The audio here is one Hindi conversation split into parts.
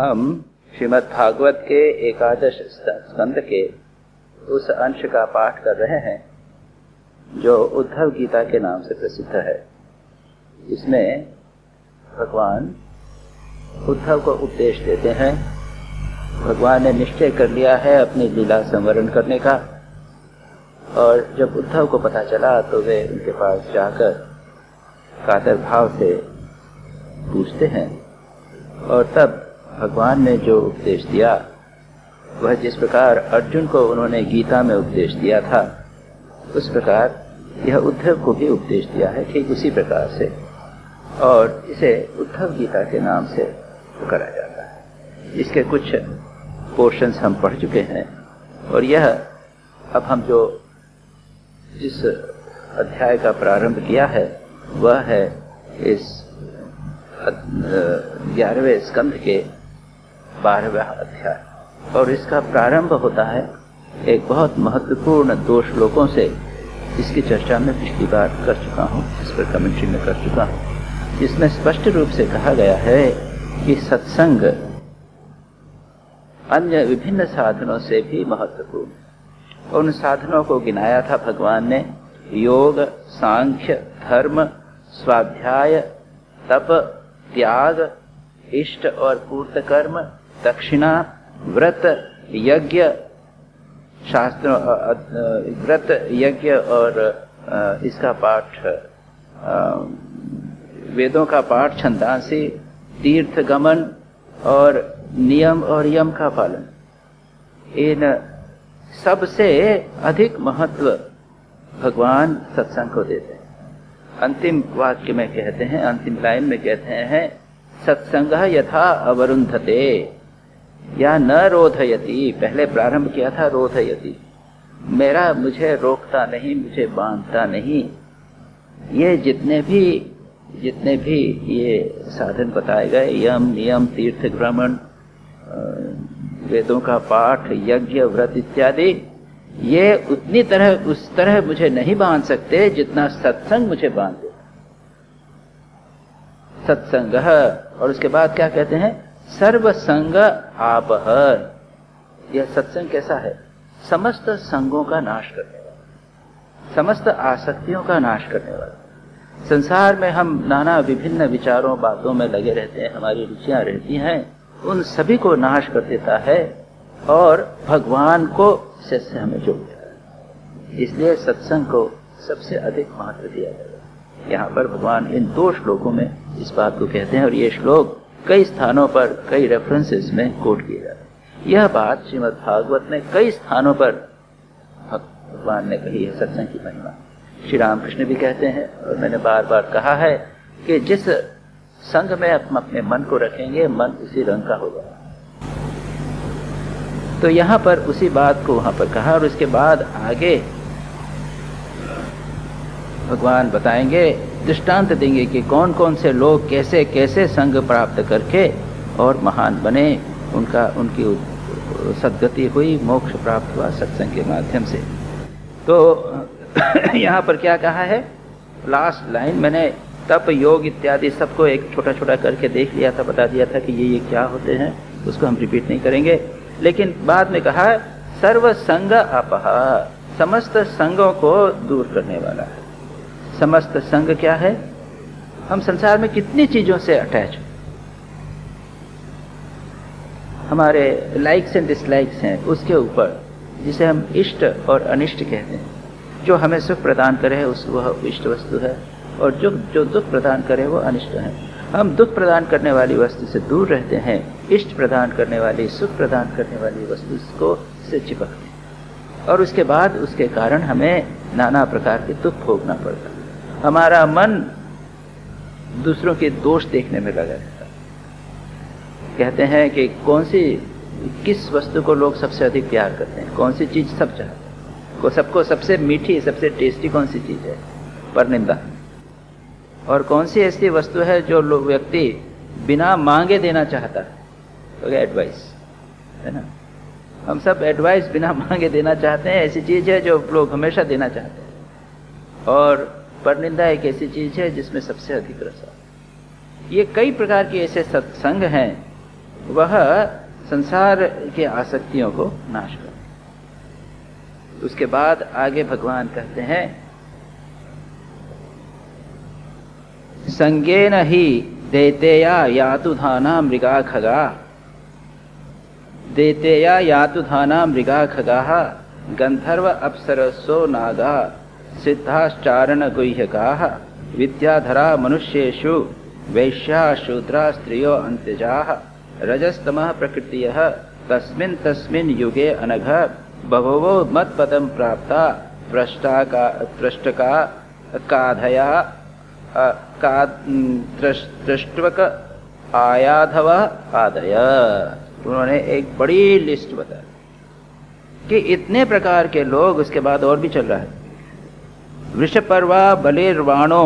हम श्रीमद् भागवत के एकादश स्कंद के उस अंश का पाठ कर रहे हैं जो उद्धव गीता के नाम से प्रसिद्ध है। इसमें भगवान उद्धव को उपदेश देते हैं। भगवान ने निश्चय कर लिया है अपनी लीला संवरण करने का, और जब उद्धव को पता चला तो वे उनके पास जाकर कातर भाव से पूछते हैं, और तब भगवान ने जो उपदेश दिया वह जिस प्रकार अर्जुन को उन्होंने गीता में उपदेश दिया था, उस प्रकार यह उद्धव को भी उपदेश दिया है, ठीक उसी प्रकार से, और इसे उद्धव गीता के नाम से पुकारा जाता है। इसके कुछ पोर्शंस हम पढ़ चुके हैं, और यह अब हम जो इस अध्याय का प्रारंभ किया है वह है इस 11वें स्कंध के 12वां अध्याय, और इसका प्रारंभ होता है एक बहुत महत्वपूर्ण 2 श्लोकों से। इसकी चर्चा मैं पिछली बार कर चुका हूँ, इस पर कमेंट्री में कर चुका हूँ, जिसमें स्पष्ट रूप से कहा गया है कि सत्संग अन्य विभिन्न साधनों से भी महत्वपूर्ण। उन साधनों को गिनाया था भगवान ने, योग, सांख्य, धर्म, स्वाध्याय, तप, त्याग, इष्ट और पूर्त कर्म, दक्षिणा, व्रत, यज्ञ, शास्त्रों, व्रत, यज्ञ और इसका पाठ, वेदों का पाठ, छंदांसी, तीर्थ गमन और नियम और यम का पालन। इन सबसे अधिक महत्व भगवान सत्संग को देते हैं। अंतिम वाक्य में कहते हैं, अंतिम लाइन में कहते हैं, सत्संगः यथा अवरुन्धते या न रोधयति। पहले प्रारंभ किया था रोधयति, मुझे रोकता नहीं, मुझे बांधता नहीं। ये जितने भी ये साधन बताए गए, यम, नियम, तीर्थ भ्रमण, वेदों का पाठ, यज्ञ, व्रत इत्यादि, ये उस तरह मुझे नहीं बांध सकते जितना सत्संग मुझे बांध दे। सत्संग, और उसके बाद क्या कहते हैं, सर्वसंग आपहर। यह सत्संग कैसा है? समस्त संगों का नाश करने वाला, समस्त आसक्तियों का नाश करने वाला। संसार में हम नाना विभिन्न विचारों बातों में लगे रहते हैं, हमारी रुचियां रहती हैं, उन सभी को नाश कर देता है और भगवान को से हमें जोड़ देता है। इसलिए सत्संग को सबसे अधिक महत्व दिया जाता है। यहाँ पर भगवान इन 2 श्लोकों में इस बात को कहते हैं, और ये श्लोक कई स्थानों पर कई रेफरेंसेस में कोट किए जाते हैं। यह बात श्रीमद् भागवत में कई स्थानों पर भगवान ने कही है, सत्संग की महिमा। श्री रामकृष्ण भी कहते हैं, और मैंने बार बार कहा है कि जिस संग में हम अपने मन को रखेंगे, मन उसी रंग का होगा। तो यहाँ पर उसी बात को वहाँ पर कहा, और उसके बाद आगे भगवान बताएंगे, दृष्टांत देंगे कि कौन कौन से लोग कैसे कैसे संग प्राप्त करके और महान बने, उनकी सद्गति हुई, मोक्ष प्राप्त हुआ सत्संग के माध्यम से। तो यहाँ पर क्या कहा है, लास्ट लाइन मैंने तप, योग इत्यादि सबको एक छोटा छोटा करके देख लिया था, बता दिया था कि ये क्या होते हैं, उसको हम रिपीट नहीं करेंगे। लेकिन बाद में कहा, सर्व संग अपहा, समस्त संगों को दूर करने वाला है। समस्त संग क्या है? हम संसार में कितनी चीजों से अटैच, हमारे लाइक्स एंड डिसलाइक्स हैं, उसके ऊपर, जिसे हम इष्ट और अनिष्ट कहते हैं। जो हमें सुख प्रदान करे वह इष्ट वस्तु है, और जो दुख प्रदान करे वो अनिष्ट है। हम दुख प्रदान करने वाली वस्तु से दूर रहते हैं, इष्ट प्रदान करने वाली, सुख प्रदान करने वाली वस्तु को से चिपकते हैं, और उसके बाद उसके कारण हमें नाना प्रकार के दुख भोगना पड़ता है। हमारा मन दूसरों के दोष देखने में लगा रहता है। कहते हैं कि किस वस्तु को लोग सबसे अधिक प्यार करते हैं, कौन सी चीज सब चाहते हैं, सबको सबसे मीठी, सबसे टेस्टी कौन सी चीज है? परनिंदा। और कौन सी ऐसी वस्तु है जो व्यक्ति बिना मांगे देना चाहता है? तो एडवाइस है ना। हम सब एडवाइस बिना मांगे देना चाहते हैं, ऐसी चीज है जो लोग हमेशा देना चाहते हैं। और परनिंदा एक ऐसी चीज है जिसमें सबसे अधिक रस है। ये कई प्रकार के ऐसे सत्संग हैं वह संसार के आसक्तियों को नाश कर। उसके बाद आगे भगवान कहते हैं, संगेन ही देतेया यातु धाना मृगा खगा, देतेया यातु धाना मृगा खगा, गंधर्व अप्सरसो नागा, सिद्धाश्चारण गुह्यकाः, विद्याधरा मनुष्येषु वैश्या शूद्रा स्त्रियो अंत्यजाः, रजस्तमः प्रकृतियः तस्मिन् तस्मिन् युगे अनघ, बभवो मत्पदं प्राप्ता पृष्ठका काधया दृष्टवक आयाधव आदय। उन्होंने एक बड़ी लिस्ट बताई कि इतने प्रकार के लोग, उसके बाद और भी चल रहा है, वृषपर्वा बलिर्वाणो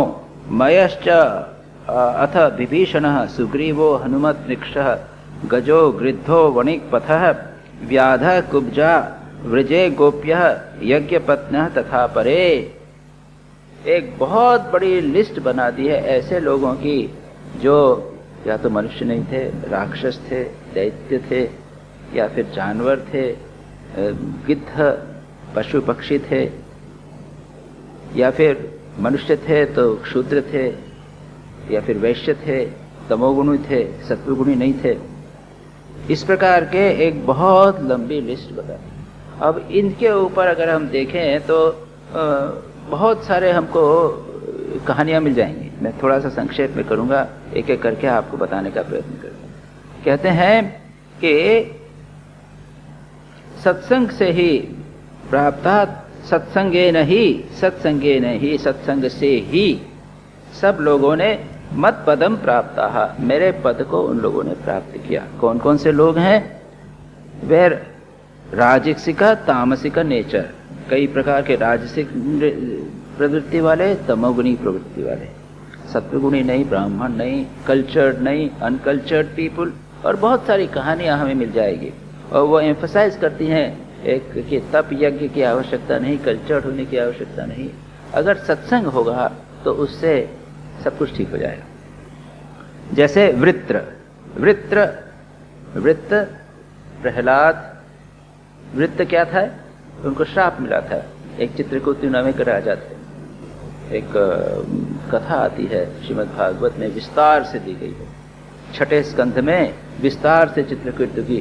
मयश्च अथ विभीषणः सुग्रीवो हनुमत् नृक्षः गजो गृद्धो वणिक्पथः व्याधः कुब्जा वृजे गोप्यः यज्ञपत्न्यः तथा परे। एक बहुत बड़ी लिस्ट बना दी है ऐसे लोगों की जो या तो मनुष्य नहीं थे, राक्षस थे, दैत्य थे, या फिर जानवर थे, गिद्ध पशु पक्षी थे, या फिर मनुष्य थे तो क्षुद्र थे, या फिर वैश्य थे, तमोगुणी थे, सत्वगुणी नहीं थे। इस प्रकार के एक बहुत लंबी लिस्ट बता। अब इनके ऊपर अगर हम देखें तो बहुत सारे हमको कहानियां मिल जाएंगी। मैं थोड़ा सा संक्षेप में करूंगा, एक एक करके आपको बताने का प्रयत्न करूंगा। कहते हैं कि सत्संग से ही प्राप्ता, सत्संगे नहीं, सत्संगे नहीं, सत्संग से ही सब लोगों ने मत पदम प्राप्ता, मेरे पद को उन लोगों ने प्राप्त किया। कौन कौन से लोग हैं? वे राजसिका तामसिका नेचर, कई प्रकार के राजसिक प्रवृत्ति वाले, तमोगुणी प्रवृत्ति वाले, सत्वगुणी नहीं, ब्राह्मण नहीं, कल्चर्ड नहीं, अनकल्चर्ड पीपुल, और बहुत सारी कहानियां हमें मिल जाएगी। और वो एम्फसाइज करती हैं एक कि तप यज्ञ की आवश्यकता नहीं, कल्चर्ड होने की आवश्यकता नहीं, अगर सत्संग होगा तो उससे सब कुछ ठीक हो जाएगा। जैसे वृत्र, वृत्त प्रहलाद, वृत्त क्या था? उनको श्राप मिला था। एक चित्रकूट नामे के राजा थे। एक कथा आती है श्रीमद् भागवत में, विस्तार से दी गई है। 6ठे स्कंध में विस्तार से चित्रकूट की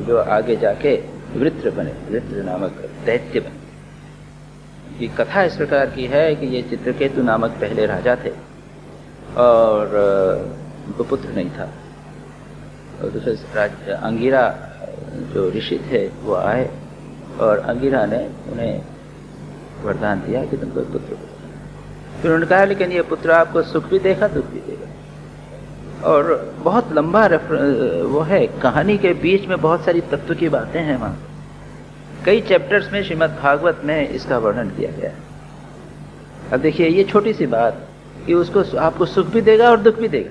जो आगे जाके वृत्र बने, वृत्र नामक दैत्य बने। ये कथा इस प्रकार की है कि ये चित्रकेतु नामक पहले राजा थे और उनको पुत्र नहीं था। और दूसरे अंगिरा जो ऋषि थे वो आए और अंगिरा ने उन्हें वरदान दिया कि तुमको पुत्र हो। फिर उन्होंने कहा लेकिन ये पुत्र आपको सुख भी देगा दुख भी देगा। और बहुत लंबा वो है, कहानी के बीच में बहुत सारी तत्व की बातें हैं वहाँ। कई चैप्टर्स में श्रीमद् भागवत में इसका वर्णन किया गया है। अब देखिए ये छोटी सी बात कि उसको आपको सुख भी देगा और दुख भी देगा।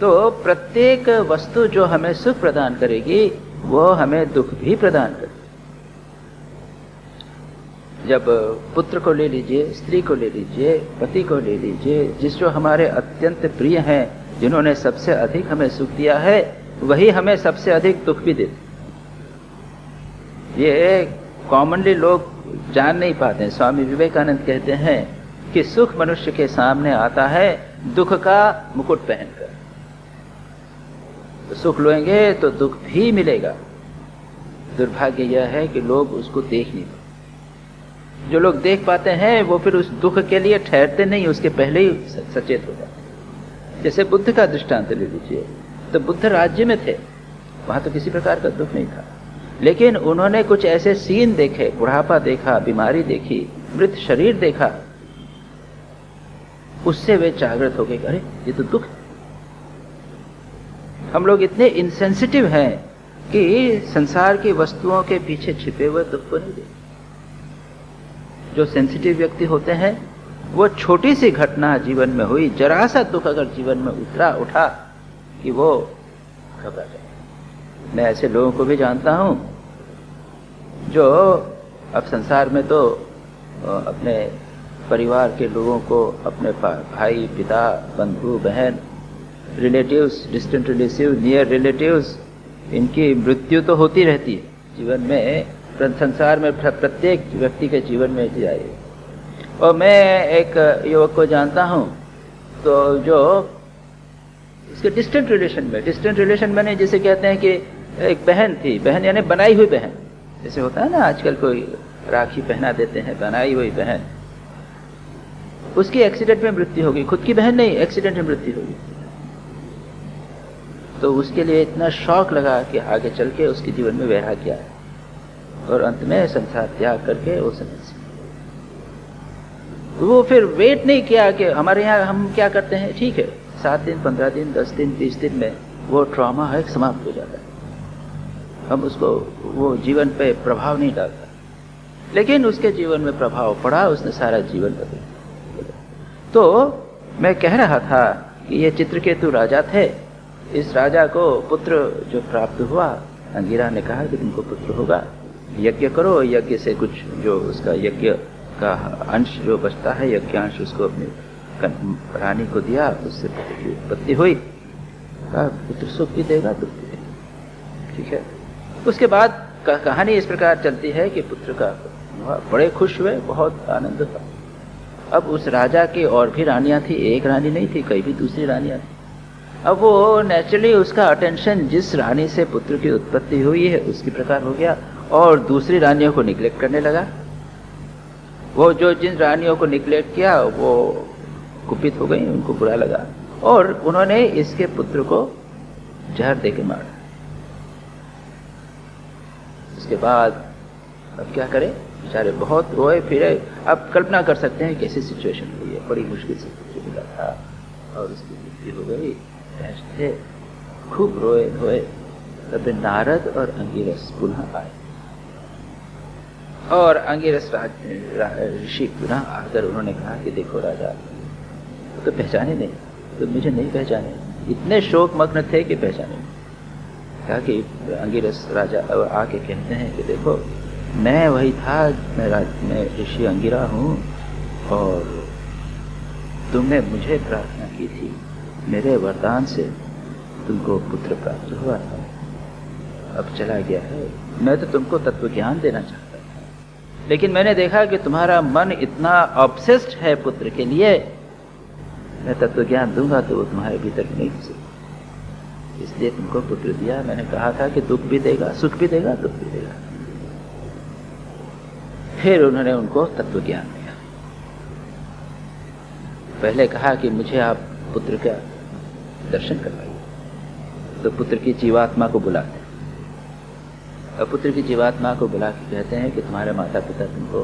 तो प्रत्येक वस्तु जो हमें सुख प्रदान करेगी वो हमें दुख भी प्रदान करेगी। जब पुत्र को ले लीजिए, स्त्री को ले लीजिए, पति को ले लीजिए, जिस जो हमारे अत्यंत प्रिय हैं, जिन्होंने सबसे अधिक हमें सुख दिया है, वही हमें सबसे अधिक दुख भी देते। ये कॉमनली लोग जान नहीं पाते हैं। स्वामी विवेकानंद कहते हैं कि सुख मनुष्य के सामने आता है दुख का मुकुट पहनकर। तो सुख लेंगे तो दुख भी मिलेगा। दुर्भाग्य यह है कि लोग उसको देख नहीं पाते। जो लोग देख पाते हैं वो फिर उस दुख के लिए ठहरते नहीं, उसके पहले ही सचेत हो जाते। जैसे बुद्ध का दृष्टांत ले लीजिए, तो बुद्ध राज्य में थे, वहां तो किसी प्रकार का दुख नहीं था, लेकिन उन्होंने कुछ ऐसे सीन देखे, बुढ़ापा देखा, बीमारी देखी, मृत शरीर देखा, उससे वे जागृत हो गए, अरे ये तो दुख है। हम लोग इतने इनसेंसिटिव हैं कि संसार की वस्तुओं के पीछे छिपे हुए दुख को नहीं देखते। जो सेंसिटिव व्यक्ति होते हैं वो छोटी सी घटना जीवन में हुई, जरा सा दुख अगर जीवन में उठा कि वो घबरा जाए। मैं ऐसे लोगों को भी जानता हूं जो अब संसार में तो अपने परिवार के लोगों को, अपने भाई, पिता, बंधु, बहन, relatives, distant relative, near relatives, इनकी मृत्यु तो होती रहती है जीवन में, संसार में प्रत्येक व्यक्ति के जीवन में ऐसी आई है। और मैं एक युवक को जानता हूँ तो जो इसके डिस्टेंट रिलेशन में जैसे कहते हैं कि एक बहन थी, बहन यानी बनाई हुई बहन, जैसे होता है ना आजकल कोई राखी पहना देते हैं, बनाई हुई बहन, उसकी एक्सीडेंट में मृत्यु हो गई। खुद की बहन नहीं, एक्सीडेंट में मृत्यु हो गई। तो उसके लिए इतना शौक लगा कि आगे चल के उसके जीवन में वैराग्य आया और अंत में संसार त्याग करके वो सन्यासी। वो फिर वेट नहीं किया कि हमारे यहाँ हम क्या करते हैं, ठीक है 7 दिन 15 दिन 10 दिन 30 दिन में वो ट्रॉमा है समाप्त हो जाता है, हम उसको वो जीवन पे प्रभाव नहीं डालता, लेकिन उसके जीवन में प्रभाव पड़ा, उसने सारा जीवन बदल। तो मैं कह रहा था कि ये चित्रकेतु राजा थे, इस राजा को पुत्र जो प्राप्त हुआ, अंगिरा ने कहा कि तुमको पुत्र होगा, यज्ञ करो, यज्ञ से कुछ जो उसका यज्ञ का अंश जो बचता है, यज्ञांश उसको अपनी रानी को दिया, उससे पुत्र की उत्पत्ति हुई। कहा पुत्र सुख भी देगा, दुख भी देगा, ठीक है। उसके बाद कहानी इस प्रकार चलती है कि पुत्र का बड़े खुश हुए, बहुत आनंद था। अब उस राजा की और भी रानियां थी, एक रानी नहीं थी, कई भी दूसरी रानियां थी। अब वो नेचुरली उसका अटेंशन जिस रानी से पुत्र की उत्पत्ति हुई है उसकी प्रकार हो गया और दूसरी रानियों को निग्लेक्ट करने लगा। वो जो जिन रानियों को निग्लेक्ट किया वो कुपित हो गई, उनको बुरा लगा और उन्होंने इसके पुत्र को जहर देके मारा। उसके बाद अब क्या करें, बेचारे बहुत रोए फिरे। अब कल्पना कर सकते हैं कैसी सिचुएशन हुई है, बड़ी मुश्किल से पुत्र मिला था और उसकी मृत्यु हो गई। थे खूब रोए धोए, तब नारद और अंगिरस पुनः आए और अंगिरस ऋषि पुनः आकर उन्होंने कहा कि देखो राजा, तो पहचाने नहीं, तो मुझे नहीं पहचाने, इतने शोक मग्न थे कि पहचाने नहीं। कहा कि अंगिरस राजा आके कहते हैं कि देखो मैं वही था, मैं ऋषि अंगिरा हूँ और तुमने मुझे प्रार्थना की थी, मेरे वरदान से तुमको पुत्र प्राप्त हुआ था, अब चला गया है। मैं तो तुमको तत्व ज्ञान देना चाहता था, लेकिन मैंने देखा कि तुम्हारा मन इतना ऑब्सेस्ड है पुत्र के लिए, मैं तत्व ज्ञान दूंगा तो वो तुम्हारे भीतर नहीं घुस सकता, इसलिए तुमको पुत्र दिया। मैंने कहा था कि दुख भी देगा, सुख भी देगा, दुख भी देगा। फिर उन्होंने उनको तत्व ज्ञान दिया। पहले कहा कि मुझे आप पुत्र का दर्शन करवाइए, तो पुत्र की जीवात्मा को बुलाते हैं और पुत्र की जीवात्मा को बुला के कहते हैं कि तुम्हारे माता पिता तुमको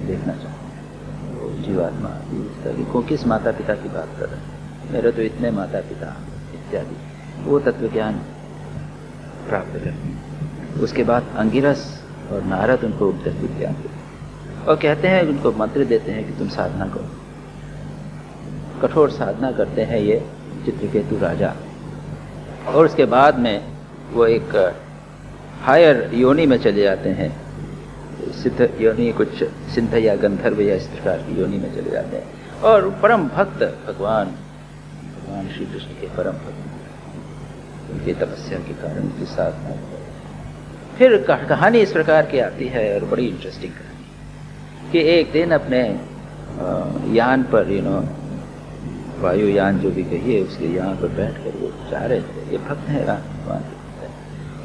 देखना चाहते हैं। वो जीवात्मा को किस माता पिता की बात कर रहे हैं, मेरे तो इतने माता पिता इत्यादि, वो तत्व ज्ञान प्राप्त करते हैं। उसके बाद अंगिरस और नारद उनको तत्व ज्ञान देते हैं और कहते हैं, उनको मंत्र देते हैं कि तुम साधना करो। कठोर साधना करते हैं ये चित्रकेतु राजा और उसके बाद में वो एक हायर योनि में चले जाते हैं, सिद्ध योनि, कुछ सिद्ध या गंधर्व या इस प्रकार की योनि में चले जाते हैं और परम भक्त भगवान श्री कृष्ण के परम भक्त, उनकी तपस्या के कारण उनकी साधना। फिर कहानी इस प्रकार की आती है और बड़ी इंटरेस्टिंग कहानी कि एक दिन अपने यान पर वायुयान जो भी कहिए उसके यहाँ पर बैठ कर वो जा रहे थे। ये भक्त हैं भगवान,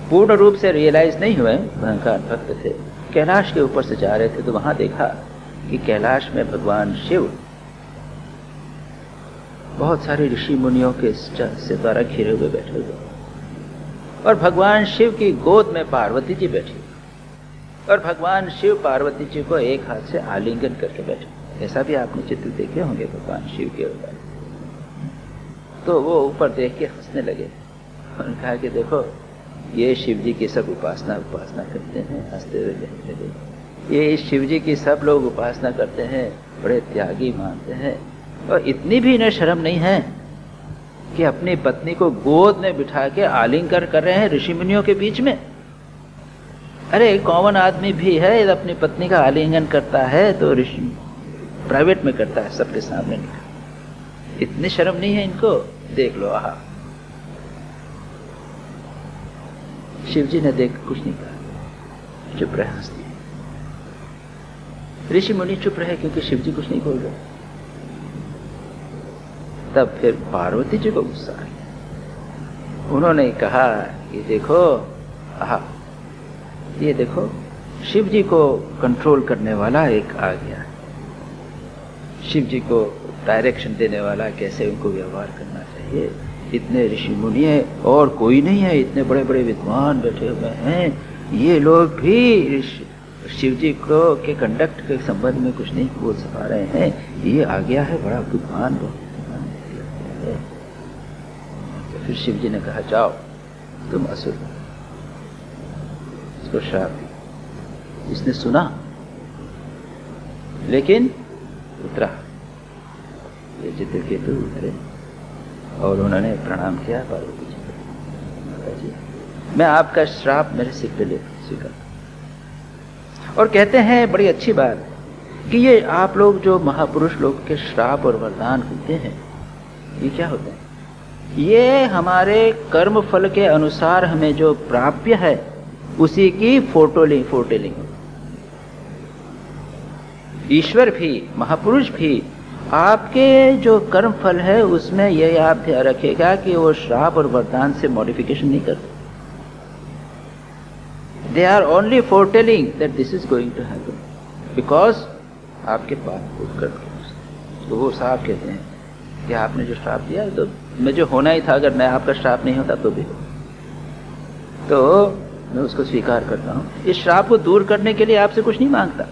पूर्ण रूप से रियलाइज नहीं हुए, भयंकर भक्त थे। कैलाश के ऊपर से जा रहे थे तो वहां देखा कि कैलाश में भगवान शिव बहुत सारे ऋषि मुनियों के से द्वारा घिरे हुए बैठे हुए और भगवान शिव की गोद में पार्वती जी बैठी और भगवान शिव पार्वती जी को एक हाथ से आलिंगन करके बैठे। ऐसा भी आपने चित्र देखे होंगे भगवान शिव के ऊपर। तो वो ऊपर देख के हंसने लगे और कहा कि देखो ये शिव जी की सब उपासना करते हैं, हंसते हुए कहने लगे ये शिव जी की सब लोग उपासना करते हैं, बड़े त्यागी मानते हैं और इतनी भी इन्हें शर्म नहीं है कि अपनी पत्नी को गोद में बिठा के आलिंगन कर रहे हैं ऋषि मुनियों के बीच में। अरे कॉमन आदमी भी है, अपनी पत्नी का आलिंगन करता है तो ऋषि प्राइवेट में करता है, सबके सामने नहीं। इतनी शर्म नहीं है इनको देख लो। आहा, शिव जी ने देख कुछ नहीं कहा, चुप रहे, हंस दिए। ऋषि मुनि चुप रहे क्योंकि शिव जी कुछ नहीं बोल रहे। तब फिर पार्वती जी को गुस्सा आ गया। उन्होंने कहा कि देखो, आहा, ये देखो, शिव जी को कंट्रोल करने वाला एक आ गया, शिव जी को डायरेक्शन देने वाला, कैसे उनको व्यवहार करना चाहिए। इतने ऋषि मुनि है और कोई नहीं है, इतने बड़े बड़े विद्वान बैठे हुए हैं, ये लोग भी शिव जी को के कंडक्ट के संबंध में कुछ नहीं बोल पा रहे हैं। ये आ गया है बड़ा विद्वान लोग। तो फिर शिव जी ने कहा, जाओ तुम असुर, इसको श्राप दी। इसने सुना लेकिन उतरा, ये चित्रकेतु उतरे और उन्होंने प्रणाम किया पार्वती जी को। माता जी, मैं आपका श्राप मेरे सिर पे ले स्वीकार। और कहते हैं बड़ी अच्छी बात कि ये आप लोग जो महापुरुष लोग के श्राप और वरदान होते हैं, ये क्या होते हैं? ये हमारे कर्म फल के अनुसार हमें जो प्राप्य है उसी की फोटोलिंग। ईश्वर भी, महापुरुष भी आपके जो कर्म फल है उसमें यह आप ध्यान रखेगा कि वो श्राप और वरदान से मॉडिफिकेशन नहीं करते। They are only foretelling that this is going to happen because आपके पास कर्म। तो वो साहब कहते हैं कि आपने जो श्राप दिया तो मैं जो होना ही था, अगर मैं आपका श्राप नहीं होता तो भी हो, तो मैं उसको स्वीकार करता हूं। इस श्राप को दूर करने के लिए आपसे कुछ नहीं मांगता।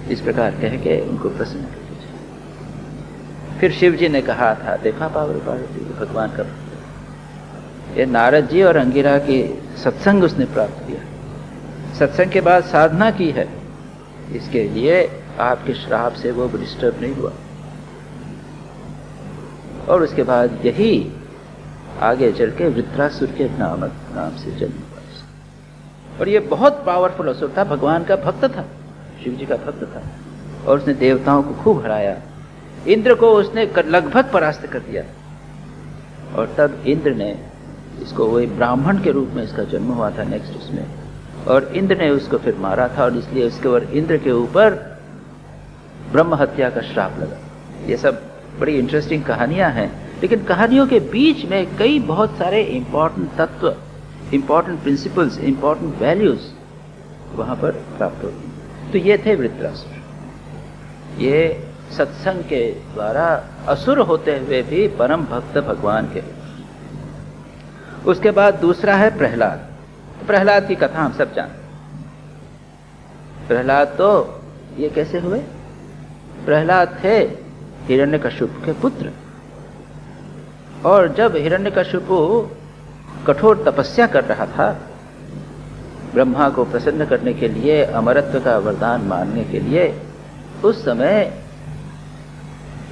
इस प्रकार कह के उनको प्रसन्न कर दीजिए। फिर शिव जी ने कहा था, देखा पार्वती भगवान का, ये नारद जी और अंगिरा के सत्संग उसने प्राप्त किया, सत्संग के बाद साधना की है, इसके लिए आपके श्राप से वो डिस्टर्ब नहीं हुआ। और उसके बाद यही आगे चल के वृत्रासुर के नाम से जन्म हुआ। और ये बहुत पावरफुल असुर था, भगवान का भक्त था, शिव जी का भक्त था, और उसने देवताओं को खूब हराया। इंद्र को उसने लगभग परास्त कर दिया। और तब इंद्र ने इसको, वही ब्राह्मण के रूप में इसका जन्म हुआ था नेक्स्ट उसमें, और इंद्र ने उसको फिर मारा था, और इसलिए उसके ऊपर इंद्र के ऊपर ब्रह्म हत्या का श्राप लगा। ये सब बड़ी इंटरेस्टिंग कहानियां हैं, लेकिन कहानियों के बीच में कई बहुत सारे इंपॉर्टेंट तत्व, इंपॉर्टेंट प्रिंसिपल्स, इंपॉर्टेंट वैल्यूज वहां पर प्राप्त होती हैं। तो ये थे वृत्रासुर। ये सत्संग के द्वारा असुर होते हुए भी परम भक्त भगवान के। उसके बाद दूसरा है प्रहलाद। प्रहलाद की कथा हम सब जानते। प्रहलाद तो ये कैसे हुए? प्रहलाद थे हिरण्यकश्यप के पुत्र, और जब हिरण्यकश्यप कठोर तपस्या कर रहा था ब्रह्मा को प्रसन्न करने के लिए, अमरत्व का वरदान मांगने के लिए, उस समय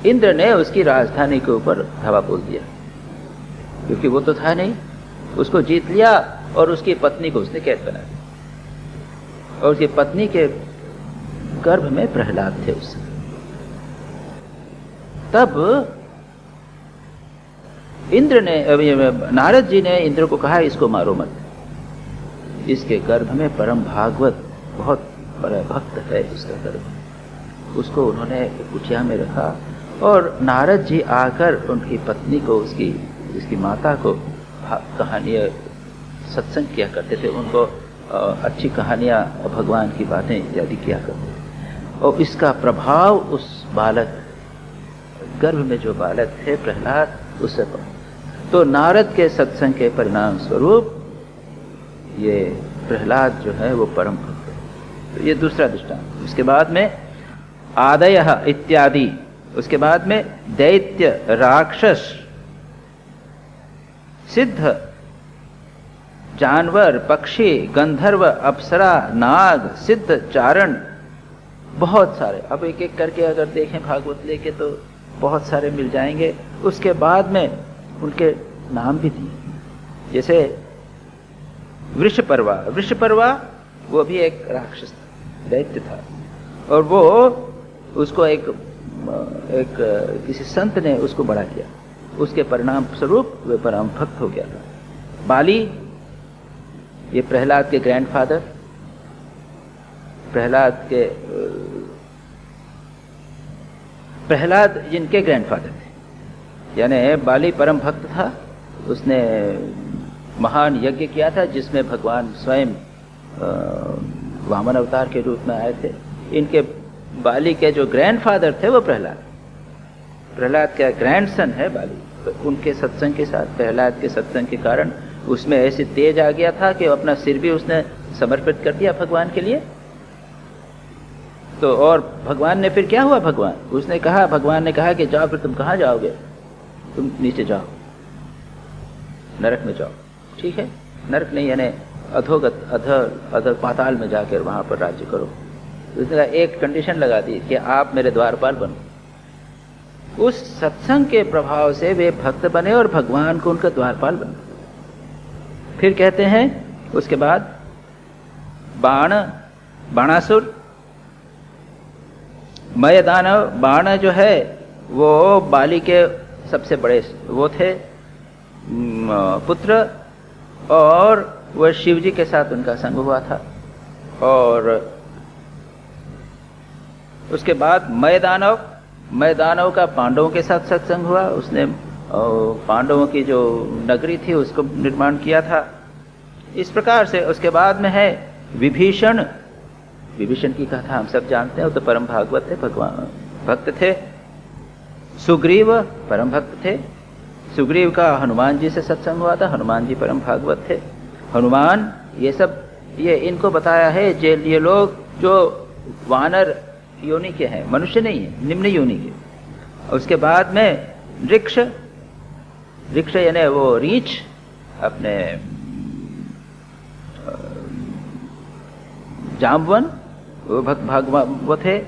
इंद्र ने उसकी राजधानी के ऊपर धावा बोल दिया, क्योंकि वो तो था नहीं। उसको जीत लिया और उसकी पत्नी को उसने कैद बना दिया, और उसकी पत्नी के गर्भ में प्रहलाद थे उस समय। तब इंद्र ने, नारद जी ने इंद्र को कहा, इसको मारो मत, इसके गर्भ में परम भागवत बहुत बड़ा भक्त है इसका गर्भ। उसको उन्होंने कुटिया में रखा, और नारद जी आकर उनकी पत्नी को, उसकी माता को कहानियाँ सत्संग किया करते थे, उनको अच्छी कहानियाँ, भगवान की बातें इत्यादि किया करते थे। और इसका प्रभाव उस बालक, गर्भ में जो बालक थे प्रहलाद, उससे पड़ा। तो नारद के सत्संग के परिणाम स्वरूप ये प्रहलाद जो है वो परम भक्त है। तो ये दूसरा दृष्टांत। उसके बाद में आदयः इत्यादि, उसके बाद में दैत्य, राक्षस, सिद्ध, जानवर, पक्षी, गंधर्व, अप्सरा, नाग, सिद्ध, चारण, बहुत सारे। अब एक एक करके अगर देखें भागवत लेके तो बहुत सारे मिल जाएंगे। उसके बाद में उनके नाम भी दिए, जैसे वृषपर्वा। वृषपर्वा वो भी एक राक्षस था, दैत्य था, और वो उसको एक किसी संत ने उसको बड़ा किया, उसके परिणाम स्वरूप वे परम भक्त हो गया था। बाली, ये प्रहलाद के ग्रैंडफादर, प्रहलाद जिनके ग्रैंडफादर थे, यानी बाली परम भक्त था। उसने महान यज्ञ किया था जिसमें भगवान स्वयं वामन अवतार के रूप में आए थे। इनके बाली के जो ग्रैंडफादर थे वो प्रहलाद का ग्रैंडसन है बाली। तो उनके सत्संग के साथ, प्रहलाद के सत्संग के कारण उसमें ऐसे तेज आ गया था कि अपना सिर भी उसने समर्पित कर दिया भगवान के लिए। तो और भगवान ने फिर क्या हुआ, भगवान ने कहा कि जाओ, फिर तुम कहाँ जाओगे, तुम नीचे जाओ, नरक में जाओ। ठीक है, नरक नहीं यानी अधोगत, अधर पाताल में जाकर वहां पर राज्य करो। तो उसने कहा, एक कंडीशन लगा दी कि आप मेरे द्वारपाल बनो। उस सत्संग के प्रभाव से वे भक्त बने और भगवान को उनका द्वारपाल बने। फिर कहते हैं उसके बाद बाणासुर, मय दानव, बाण जो है वो बाली के सबसे बड़े वो थे पुत्र, और वह शिव जी के साथ उनका संग हुआ था। और उसके बाद मय दानव का पांडवों के साथ सत्संग हुआ। उसने पांडवों की जो नगरी थी उसको निर्माण किया था। इस प्रकार से उसके बाद में है विभीषण की कथा हम सब जानते हैं, वो तो परम भागवत थे, भगवान भक्त थे। सुग्रीव परम भक्त थे। सुग्रीव का हनुमान जी से सत्संग हुआ था, हनुमान जी परम भागवत थे। हनुमान, ये सब ये इनको बताया है ये लोग जो वानर योनि के हैं, मनुष्य नहीं है, निम्न योनि के। उसके बाद में वृक्ष यानी वो रीछ अपने जामवन, वो भागवत है।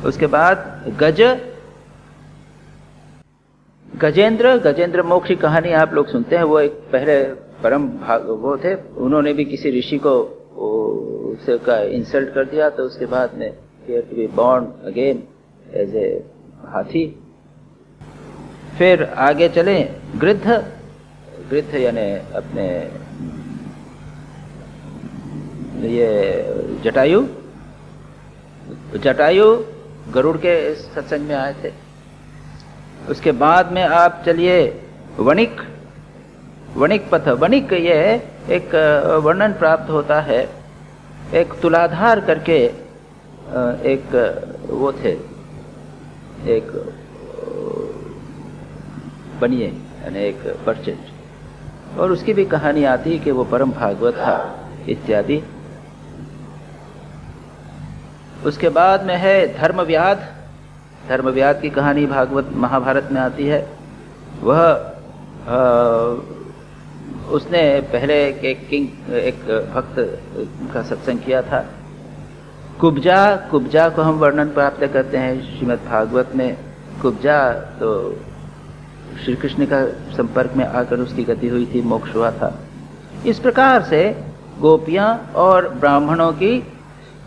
उसके बाद गजेंद्र मोक्ष की कहानी आप लोग सुनते हैं। वो एक पहले परम वो थे, उन्होंने भी किसी ऋषि को उससे का इंसल्ट कर दिया, तो उसके बाद में to be born again as a hathi. फिर आगे चले गृध्र यानी अपने ये जटायु गरुड़ के सत्संग में आए थे। उसके बाद में आप चलिए वणिक पथ। वणिक ये एक वर्णन प्राप्त होता है, एक तुलाधार करके एक वो थे, एक बनिए यानी एक परचेज, और उसकी भी कहानी आती है कि वो परम भागवत था इत्यादि। उसके बाद में है धर्मव्याध की कहानी भागवत महाभारत में आती है। वह उसने पहले एक भक्त का सत्संग किया था। कुब्जा को हम वर्णन प्राप्त करते हैं श्रीमद् भागवत में। कुब्जा तो श्री कृष्ण का संपर्क में आकर उसकी गति हुई थी, मोक्ष हुआ था। इस प्रकार से गोपियां और ब्राह्मणों की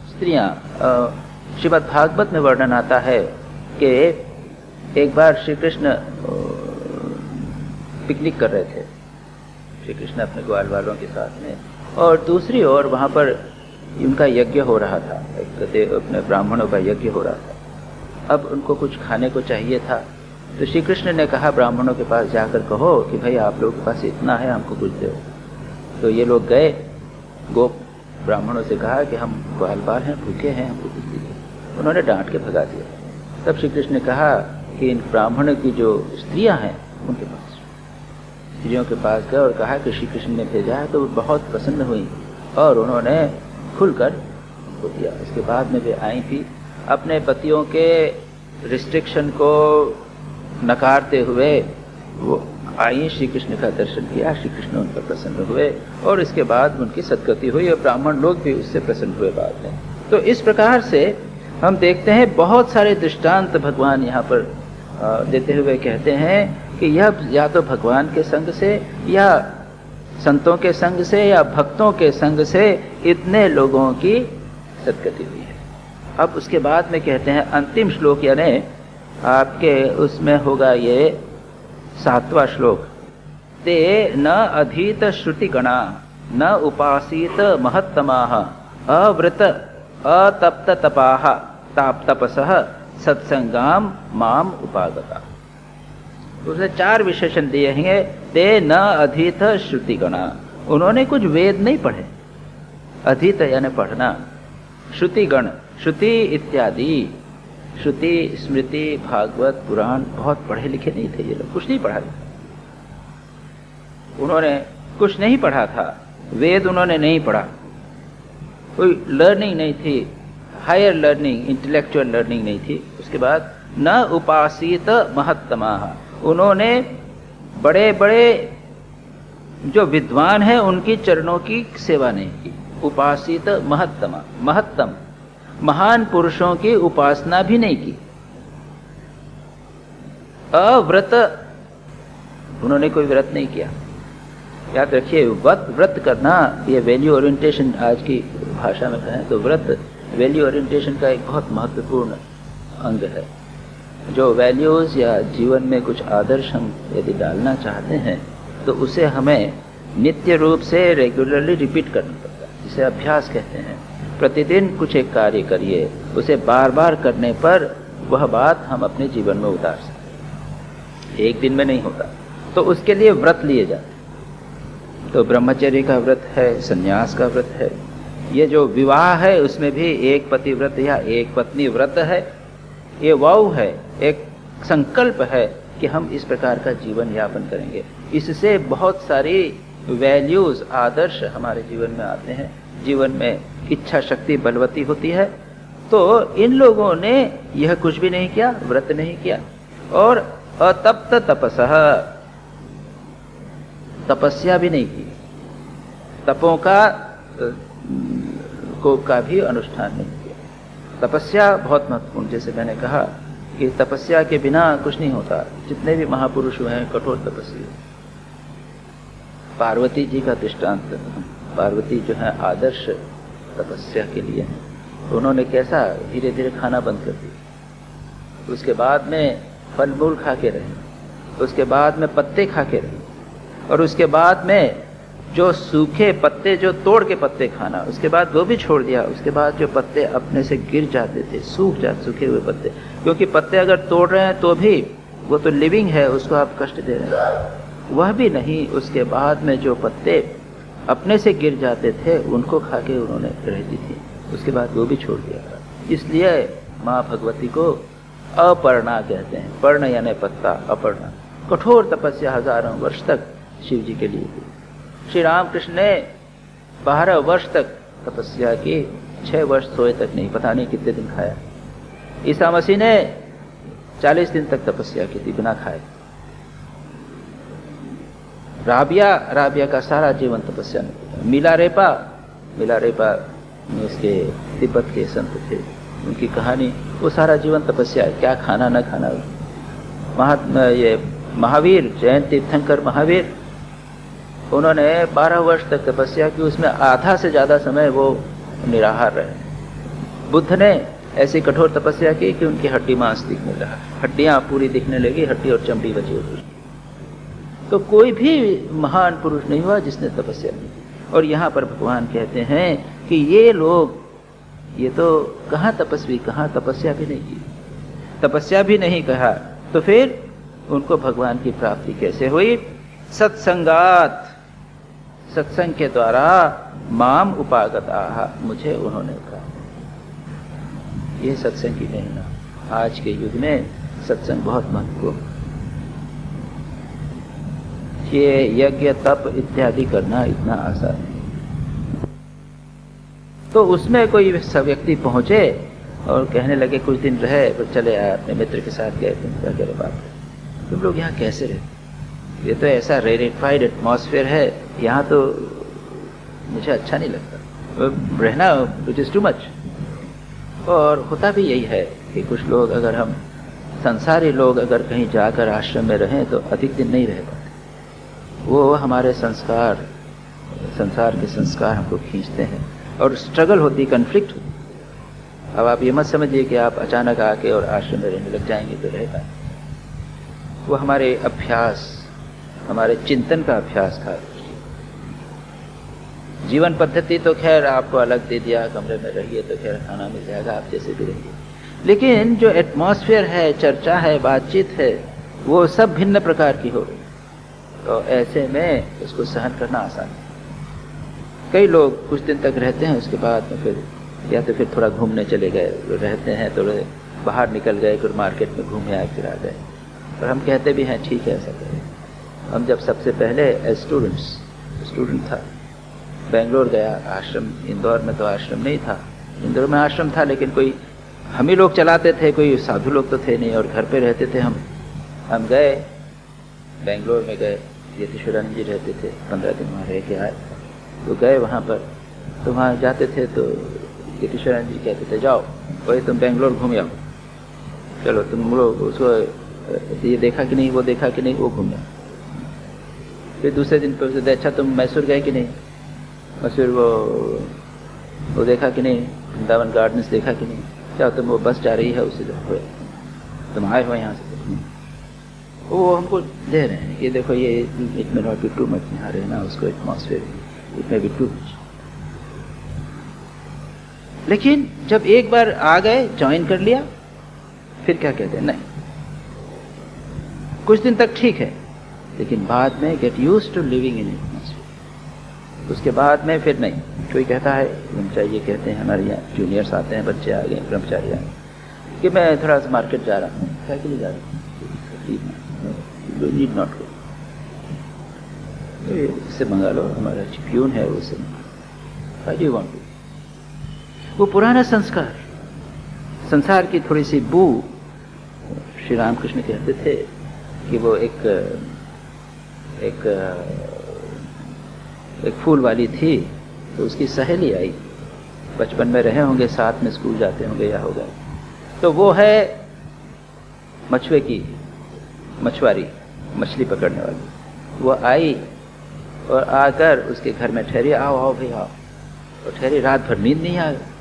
स्त्रियां, श्रीमद् भागवत में वर्णन आता है कि एक बार श्री कृष्ण पिकनिक कर रहे थे, श्री कृष्ण अपने ग्वाल वालों के साथ में, और दूसरी ओर वहां पर उनका यज्ञ हो रहा था, अपने ब्राह्मणों का यज्ञ हो रहा था। अब उनको कुछ खाने को चाहिए था, तो श्री कृष्ण ने कहा ब्राह्मणों के पास जाकर कहो कि भाई आप लोगों के पास इतना है, हमको कुछ दो। तो ये लोग गए, गोप ब्राह्मणों से कहा कि हम ग्वालवाल हैं, भूखे हैं, हमको कुछ दीजिए। उन्होंने डांट के भगा दिया। तब श्री कृष्ण ने कहा कि इन ब्राह्मणों की जो स्त्रियां हैं उनके पास, स्त्रियों के पास गए और कहा कि श्री कृष्ण ने भेजा है। तो वो बहुत प्रसन्न हुई और उन्होंने खुलकर उनको दिया। इसके बाद में वे आई थी, अपने पतियों के रिस्ट्रिक्शन को नकारते हुए वो आई, श्री कृष्ण का दर्शन किया, श्री कृष्ण उन पर प्रसन्न हुए और इसके बाद उनकी सद्गति हुई और ब्राह्मण लोग भी उससे प्रसन्न हुए बाद में। तो इस प्रकार से हम देखते हैं बहुत सारे दृष्टांत भगवान यहाँ पर देते हुए कहते हैं कि यह या तो भगवान के संग से या संतों के संग से या भक्तों के संग से इतने लोगों की सद्गति हुई है। अब उसके बाद में कहते हैं अंतिम श्लोक, यानी आपके उसमें होगा ये 7वां श्लोक। ते न अधीत श्रुति गणा न उपासीत महत्तमाः अव्रत अतप्त तपाः तपसः सत्संगाम माम उपागता। उसने 4 विशेषण दिए हैं। ते न अधीत श्रुति गणा, उन्होंने कुछ वेद नहीं पढ़े। अधीत यानी पढ़ना, श्रुति गण, श्रुति इत्यादि, श्रुति स्मृति भागवत पुराण बहुत पढ़े लिखे नहीं थे ये लोग, कुछ नहीं पढ़ा था। उन्होंने कुछ नहीं पढ़ा था, वेद उन्होंने नहीं पढ़ा, कोई लर्निंग नहीं थी, हायर लर्निंग, इंटेलेक्चुअल लर्निंग नहीं थी। उसके बाद न उपासित महत्तमाः, उन्होंने बड़े बड़े जो विद्वान हैं उनकी चरणों की सेवा नहीं की। उपासित महत्तमा, महत्तम महान पुरुषों की उपासना भी नहीं की। अव्रत, उन्होंने कोई व्रत नहीं किया। याद रखिए, व्रत करना, ये वैल्यू ओरिएंटेशन आज की भाषा में कहें तो व्रत वैल्यू ओरिएंटेशन का एक बहुत महत्वपूर्ण अंग है। जो वैल्यूज या जीवन में कुछ आदर्श हम यदि डालना चाहते हैं तो उसे हमें नित्य रूप से रेगुलरली रिपीट करना पड़ता है, जिसे अभ्यास कहते हैं। प्रतिदिन कुछ एक कार्य करिए, उसे बार बार करने पर वह बात हम अपने जीवन में उतार सकते। एक दिन में नहीं होता, तो उसके लिए व्रत लिए जाते। तो ब्रह्मचर्य का व्रत है, संन्यास का व्रत है। ये जो विवाह है उसमें भी एक पति व्रत या एक पत्नी व्रत है। ये वाव है, एक संकल्प है कि हम इस प्रकार का जीवन यापन करेंगे। इससे बहुत सारी वैल्यूज, आदर्श हमारे जीवन में आते हैं, जीवन में इच्छा शक्ति बलवती होती है। तो इन लोगों ने यह कुछ भी नहीं किया, व्रत नहीं किया। और अतप्त तपसः, तपस्या भी नहीं की, तपों का भी अनुष्ठान नहीं किया। तपस्या बहुत महत्वपूर्ण, जैसे मैंने कहा कि तपस्या के बिना कुछ नहीं होता। जितने भी महापुरुष हुए हैं कठोर तपस्वी। पार्वती जी का दृष्टांत, पार्वती जो है आदर्श तपस्या के लिए हैं। उन्होंने कैसा धीरे धीरे खाना बंद कर दिया, उसके बाद में फल मूल खा के रहे, उसके बाद में पत्ते खा के रहे, और उसके बाद में जो सूखे पत्ते, जो तोड़ के पत्ते खाना, उसके बाद वो भी छोड़ दिया। उसके बाद जो पत्ते अपने से गिर जाते थे, सूखे हुए पत्ते, क्योंकि पत्ते अगर तोड़ रहे हैं तो भी वो तो लिविंग है, उसको आप कष्ट दे रहे हैं, वह भी नहीं। उसके बाद में जो पत्ते अपने से गिर जाते थे उनको खा के उन्होंने रहती थी, उसके बाद वो भी छोड़ दिया। इसलिए माँ भगवती को अपर्णा कहते हैं। पर्ण यानी पत्ता, अपर्णा। कठोर तपस्या हजारों वर्ष तक शिव जी के लिए की। श्री रामकृष्ण ने 12 वर्ष तक तपस्या की, 6 वर्ष सोए तक नहीं, पता नहीं कितने दिन खाया। ईसा मसीह ने 40 दिन तक तपस्या की थी बिना खाए। राबिया का सारा जीवन तपस्या में था। मिलारेपा में उसके तिब्बत के संत थे, उनकी कहानी, वो सारा जीवन तपस्या है, क्या खाना न खाना। ये महावीर, जैन तीर्थंकर महावीर, उन्होंने 12 वर्ष तक तपस्या की, उसमें आधा से ज़्यादा समय वो निराहार रहे। बुद्ध ने ऐसी कठोर तपस्या की कि उनकी हड्डी मांस दिखने लगा, हड्डियाँ पूरी दिखने लगी, हड्डी और चमड़ी बची हुई। तो कोई भी महान पुरुष नहीं हुआ जिसने तपस्या नहीं की। और यहाँ पर भगवान कहते हैं कि ये लोग, ये तो कहाँ तपस्वी, कहाँ तपस्या भी नहीं की, तपस्या भी नहीं कहा, तो फिर उनको भगवान की प्राप्ति कैसे हुई? सत्संगात, सत्संग के द्वारा माम उपागताः, मुझे उन्होंने कहा। ये सत्संग की महिमा। आज के युग में सत्संग बहुत महत्वपूर्ण। ये यज्ञ तप इत्यादि करना इतना आसान नहीं। तो उसमें कोई व्यक्ति पहुंचे और कहने लगे, कुछ दिन रहे फिर चले आए, अपने मित्र के साथ गए, तुम क्या करे बात, तुम लोग यहाँ कैसे रहते? ये तो ऐसा रेरिफाइड एटमॉस्फेयर है, यहाँ तो मुझे अच्छा नहीं लगता रहना, विच इज टू मच। और होता भी यही है कि कुछ लोग, अगर हम संसारी लोग अगर कहीं जाकर आश्रम में रहें तो अधिक दिन नहीं रह पाते। वो हमारे संस्कार, संसार के संस्कार हमको खींचते हैं और स्ट्रगल होती, कन्फ्लिक्ट होती। अब आप ये मत समझिए कि आप अचानक आके और आश्रम में रहने लग जाएंगे तो रहेगा। वो हमारे अभ्यास, हमारे चिंतन का अभ्यास था। जीवन पद्धति तो खैर आपको अलग दे दिया, कमरे में रहिए तो खैर खाना मिल जाएगा, आप जैसे भी रहिए, लेकिन जो एटमॉस्फेयर है, चर्चा है, बातचीत है, वो सब भिन्न प्रकार की हो रही। तो ऐसे में उसको सहन करना आसान है। कई लोग कुछ दिन तक रहते हैं, उसके बाद में फिर या तो फिर थोड़ा घूमने चले गए, रहते हैं थोड़े बाहर निकल गए, फिर मार्केट में घूमे आए, फिर आ गए। और हम कहते भी हैं ठीक है ऐसा करें। हम जब सबसे पहले स्टूडेंट था, बेंगलोर गया, आश्रम, इंदौर में तो आश्रम नहीं था, इंदौर में आश्रम था लेकिन कोई हम ही लोग चलाते थे, कोई साधु लोग तो थे नहीं, और घर पे रहते थे हम गए, बेंगलोर में गए, यतीश्वरानंद जी रहते थे, 15 दिन वहाँ रह के आए। तो गए वहाँ पर, तो वहाँ जाते थे तो यतीश्वरानंद जी कहते थे जाओ वही तुम बेंगलोर घूम आओ, चलो तुम लोग उसको ये देखा कि नहीं, वो देखा कि नहीं, वो घूम आओ। फिर दूसरे दिन पर अच्छा तुम मैसूर गए कि नहीं, मैसूर वो देखा कि नहीं, वृंदावन गार्डन्स देखा कि नहीं, क्या तुम वो बस जा रही है उससे जाओ, तुम आए हो यहाँ से। वो हमको दे रहे हैं कि देखो ये इट में नॉट बी टू मच, यहाँ रहना उसको एटमॉस्फेयर इट में बी टू मच। लेकिन जब एक बार आ गए, ज्वाइन कर लिया, फिर क्या कहते हैं, नहीं कुछ दिन तक ठीक है, लेकिन बाद में get used to living in atmosphere. उसके बाद में फिर नहीं। कोई कहता है, ब्रह्मचारी कहते हैं, हमारे यहाँ जूनियर्स आते हैं, बच्चे आ गए ब्रह्मचारी आए कि मैं थोड़ा सा मार्केट जा रहा हूँ, क्या के लिए जा रहा हूँ, नीड नॉट गो, इससे मंगा लो, हमारा प्यून है उससे, why do you want to. वो पुराना संसार की थोड़ी सी बू, श्री रामकृष्ण कहते थे कि वो एक फूल वाली थी, तो उसकी सहेली आई, बचपन में रहे होंगे, साथ में स्कूल जाते होंगे या होगा, तो वो है मछुआरी, मछली पकड़ने वाली। वो आई और आकर उसके घर में ठहरी, आओ आओ भाई आओ, और ठहरी, रात भर नींद नहीं आ रही।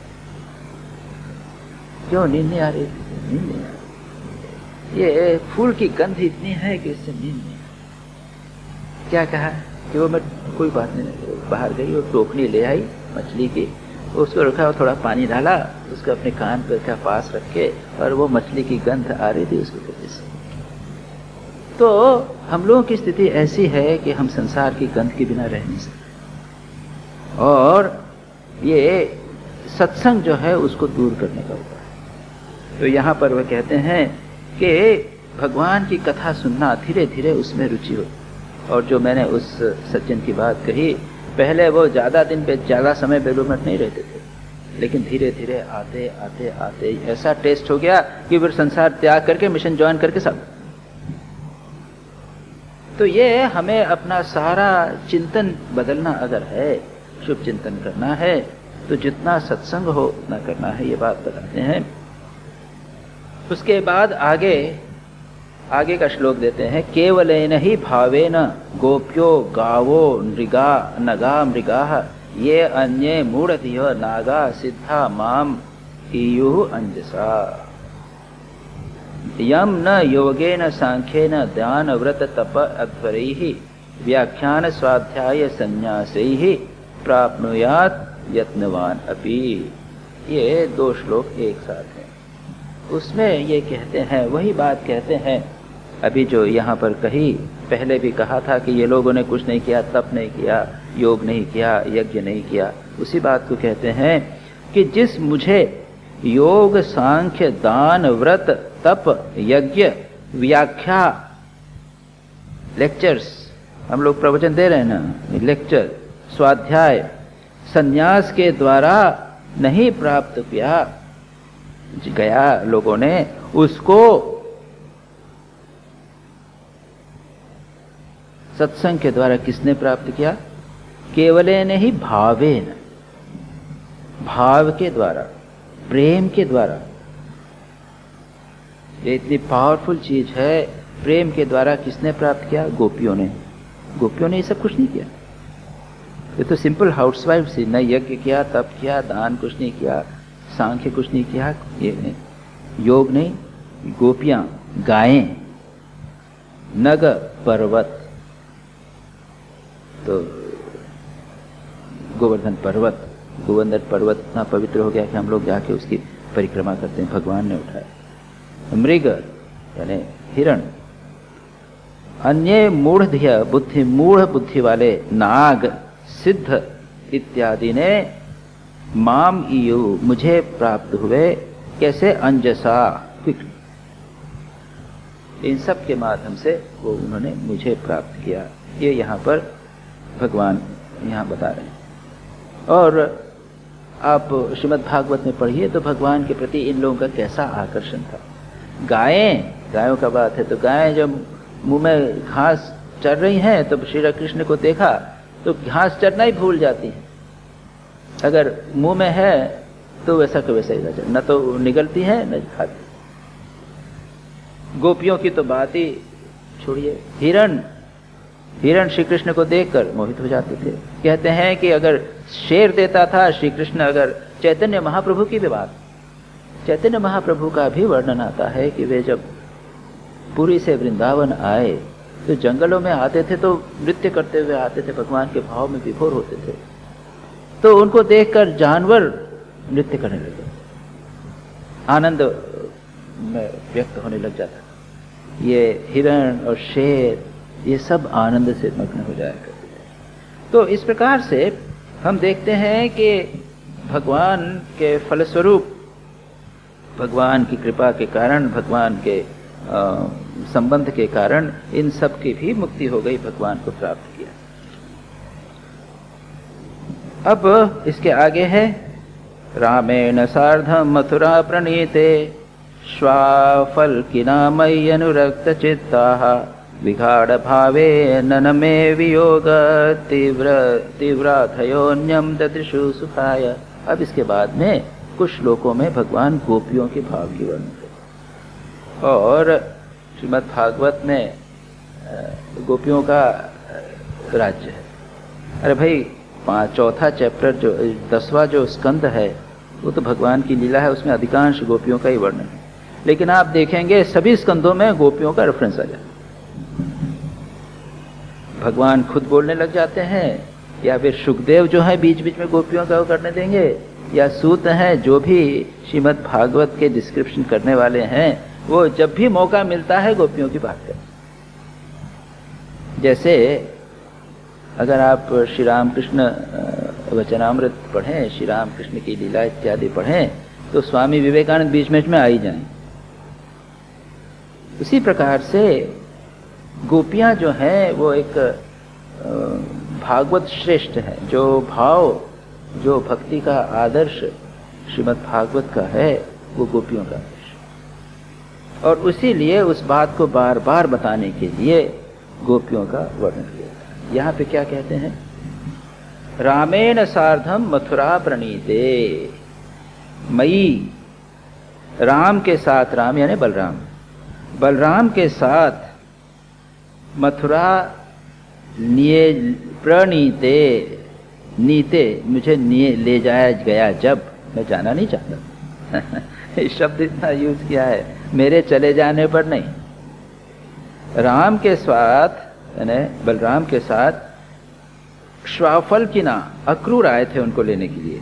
क्यों नींद नहीं आ रही? नींद नहीं आ रही, ये फूल की गंध इतनी है कि इससे नींद नहीं। क्या कहा कि वो मैं कोई बात नहीं, बाहर गई और टोकनी ले आई मछली की, उसको रखा और थोड़ा पानी डाला, उसको अपने कान पर का पास रख के, और वो मछली की गंध आ रही थी उसको वजह से। तो हम लोगों की स्थिति ऐसी है कि हम संसार की गंध के बिना रह नहीं सकते, और ये सत्संग जो है उसको दूर करने का उपाय। तो यहाँ पर वह कहते हैं कि भगवान की कथा सुनना, धीरे धीरे उसमें रुचि हो। और जो मैंने उस सज्जन की बात कही, पहले वो ज़्यादा समय बेलूर मठ नहीं रहते थे, लेकिन धीरे धीरे आते आते आते ऐसा टेस्ट हो गया कि फिर संसार त्याग करके मिशन ज्वाइन करके सब। तो ये हमें अपना सारा चिंतन बदलना अगर है, शुभ चिंतन करना है, तो जितना सत्संग हो उतना करना है, ये बात बताते हैं। उसके बाद आगे का श्लोक देते हैं, केवलेन ही भावेन गोप्यो गावो नगा मृगाः ये अन्ये मूढ़धियो नागा सिद्धा माम ईयुः अंजसा यम न योगेन सांख्येन ध्यान व्रत तप अध्वरैः व्याख्यान स्वाध्याय संन्यासैः प्राप्नुयात् यत्नवान अपि। ये दो श्लोक एक साथ हैं। उसमें ये कहते हैं, वही बात कहते हैं अभी जो यहाँ पर कही, पहले भी कहा था कि ये लोगों ने कुछ नहीं किया, तप नहीं किया, योग नहीं किया, यज्ञ नहीं किया। उसी बात को कहते हैं कि जिस मुझे योग सांख्य दान व्रत तप यज्ञ व्याख्या लेक्चर्स, हम लोग प्रवचन दे रहे हैं ना, लेक्चर स्वाध्याय संन्यास के द्वारा नहीं प्राप्त किया गया लोगों ने, उसको सत्संग के द्वारा किसने प्राप्त किया? केवलेन ही भावेन, भाव के द्वारा, प्रेम के द्वारा। ये इतनी पावरफुल चीज है। प्रेम के द्वारा किसने प्राप्त किया? गोपियों ने। गोपियों ने ये सब कुछ नहीं किया, ये तो सिंपल हाउसवाइफ थी, न यज्ञ किया, तप किया, दान कुछ नहीं किया, सांख्य कुछ नहीं किया, ये योग नहीं, गोपियां, गायें, नग, पर्वत, तो गोवर्धन पर्वत, गोवर्धन पर्वत इतना पवित्र हो गया कि हम लोग जाके उसकी परिक्रमा करते हैं, भगवान ने उठाया। मृग यानी हिरण, अन्य मूढ़ बुद्धि वाले नाग, सिद्ध इत्यादि ने माम इयु मुझे प्राप्त हुए, कैसे? अंजसा, क्विकली, इन सब के माध्यम से वो उन्होंने मुझे प्राप्त किया। ये यहाँ पर भगवान यहाँ बता रहे हैं। और आप श्रीमद् भागवत में पढ़िए तो भगवान के प्रति इन लोगों का कैसा आकर्षण था। गायों का बात है तो गायें जब मुंह में घास चर रही हैं तो श्री कृष्ण को देखा तो घास चरना ही भूल जाती हैं। अगर मुंह में है तो वैसा को वैसा ही न तो निगलती है न खाती। गोपियों की तो बात ही छोड़िए। हिरण श्री कृष्ण को देखकर मोहित हो जाते थे। कहते हैं कि अगर शेर देता था श्री कृष्ण, अगर चैतन्य महाप्रभु की भी बात, चैतन्य महाप्रभु का भी वर्णन आता है कि वे जब पुरी से वृंदावन आए तो जंगलों में आते थे तो नृत्य करते हुए आते थे, भगवान के भाव में विभोर होते थे। तो उनको देखकर जानवर नृत्य करने लगे, आनंद में व्यक्त होने लग जाता। ये हिरण और शेर ये सब आनंद से मग्न हो जाया करते थे। तो इस प्रकार से हम देखते हैं कि भगवान के फलस्वरूप, भगवान की कृपा के कारण, भगवान के संबंध के कारण इन सब की भी मुक्ति हो गई, भगवान को प्राप्त किया। अब इसके आगे है रामेण सार्धम मथुरा प्रणीते श्वाफल्किना मयि अनुरक्त चित्ताः विगाढ़ भावे ननमे वियोग तीव्राथयोन्यम ददृशु सुखाय। अब इसके बाद में कुछ श्लोकों में भगवान गोपियों के भाव की वर्णन है। और श्रीमद् भागवत में गोपियों का राज्य है। अरे भाई, चौथा चैप्टर जो 10वां जो स्कंद है वो तो भगवान की लीला है, उसमें अधिकांश गोपियों का ही वर्णन है। लेकिन आप देखेंगे सभी स्कंदों में गोपियों का रेफरेंस आ जाए। भगवान खुद बोलने लग जाते हैं, या फिर सुखदेव जो है बीच बीच में गोपियों का वो करने देंगे, या सूत हैं जो भी श्रीमद् भागवत के डिस्क्रिप्शन करने वाले हैं, वो जब भी मौका मिलता है गोपियों की बात करें। जैसे अगर आप श्री राम कृष्ण वचनामृत पढ़ें, श्री राम कृष्ण की लीला इत्यादि पढ़ें, तो स्वामी विवेकानंद बीच में आ ही जाएं। उसी प्रकार से गोपियां जो हैं वो एक भागवत श्रेष्ठ है। जो भाव, जो भक्ति का आदर्श श्रीमद् भागवत का है वो गोपियों का आदर्श। और उसी लिए उस बात को बार बार बताने के लिए गोपियों का वर्णन किया। यहाँ पे क्या कहते हैं? रामेण सार्धम मथुरा प्रणीते मयि, राम के साथ, राम यानी बलराम, बलराम के साथ मथुरा प्रणीते, नीते मुझे ले जाया गया जब, मैं जाना नहीं चाहता इस शब्द इतना यूज किया है, मेरे चले जाने पर नहीं। राम के साथ यानी बलराम के साथ श्वाफल्किना, अक्रूर आए थे उनको लेने के लिए।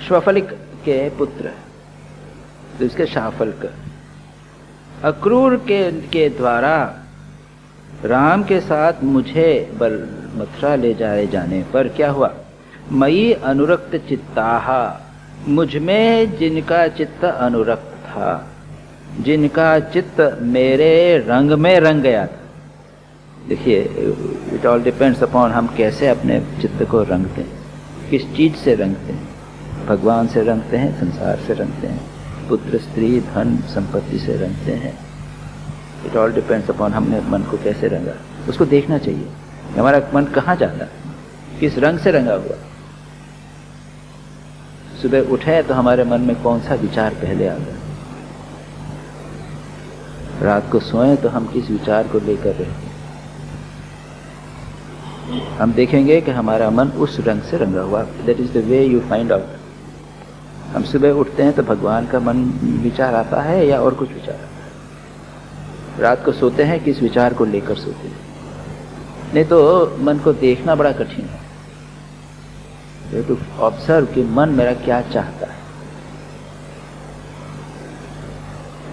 श्वाफलिक के पुत्र तो इसके शाफल्क, अक्रूर के द्वारा राम के साथ मुझे मथुरा ले जाए जाने पर क्या हुआ? मयि अनुरक्त चित्ताः, मुझ में जिनका चित्त अनुरक्त था, जिनका चित्त मेरे रंग में रंग गया था। देखिए, इट ऑल डिपेंड्स अपॉन हम कैसे अपने चित्त को रंगते हैं, किस चीज से रंगते हैं। भगवान से रंगते हैं, संसार से रंगते हैं, पुत्र स्त्री धन संपत्ति से रंगते हैं। इट ऑल डिपेंड्स अपॉन हमने मन को कैसे रंगा। उसको देखना चाहिए हमारा मन कहाँ जाता है, किस रंग से रंगा हुआ। सुबह उठे तो हमारे मन में कौन सा विचार पहले आता है, रात को सोए तो हम किस विचार को लेकर रहते हैं। हम देखेंगे कि हमारा मन उस रंग से रंगा हुआ। That is the way you find out. हम सुबह उठते हैं तो भगवान का मन विचार आता है या और कुछ विचार आता है? रात को सोते हैं किस विचार को लेकर सोते हैं? नहीं तो मन को देखना बड़ा कठिन है। टू ऑब्जर्व कि मन मेरा क्या चाहता है।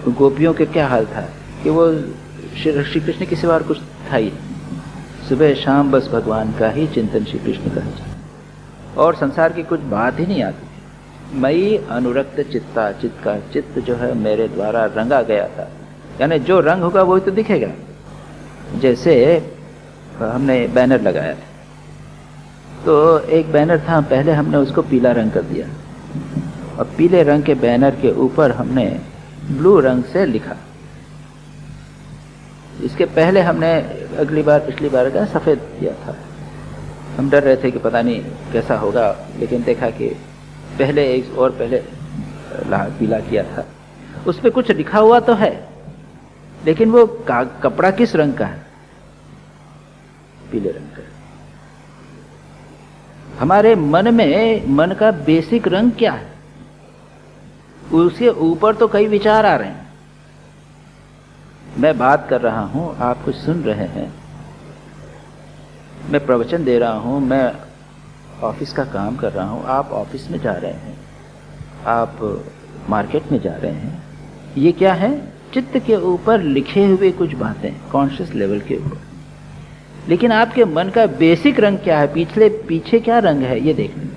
तो गोपियों के क्या हाल था कि वो श्री कृष्ण के सिवा और कुछ था ही, सुबह शाम बस भगवान का ही चिंतन श्री कृष्ण का ही, और संसार की कुछ बात ही नहीं आती थी। मई अनुरक्त चित्ता, चित्त जो है मेरे द्वारा रंगा गया था, यानी जो रंग होगा वही तो दिखेगा। जैसे हमने बैनर लगाया था, तो एक बैनर था, पहले हमने उसको पीला रंग कर दिया और पीले रंग के बैनर के ऊपर हमने ब्लू रंग से लिखा। इसके पहले हमने पिछली बार का सफेद किया था। हम डर रहे थे कि पता नहीं कैसा होगा, लेकिन देखा कि पहले एक और पहले पीला किया था। उस पर कुछ लिखा हुआ तो है, लेकिन वो कपड़ा किस रंग का है? पीले रंग का। हमारे मन में मन का बेसिक रंग क्या है? उसके ऊपर तो कई विचार आ रहे हैं। मैं बात कर रहा हूं, आप कुछ सुन रहे हैं, मैं प्रवचन दे रहा हूं, मैं ऑफिस का काम कर रहा हूं, आप ऑफिस में जा रहे हैं, आप मार्केट में जा रहे हैं। ये क्या है? चित्त के ऊपर लिखे हुए कुछ बातें, कॉन्शियस लेवल के ऊपर। लेकिन आपके मन का बेसिक रंग क्या है? पीछे क्या रंग है? ये देखने।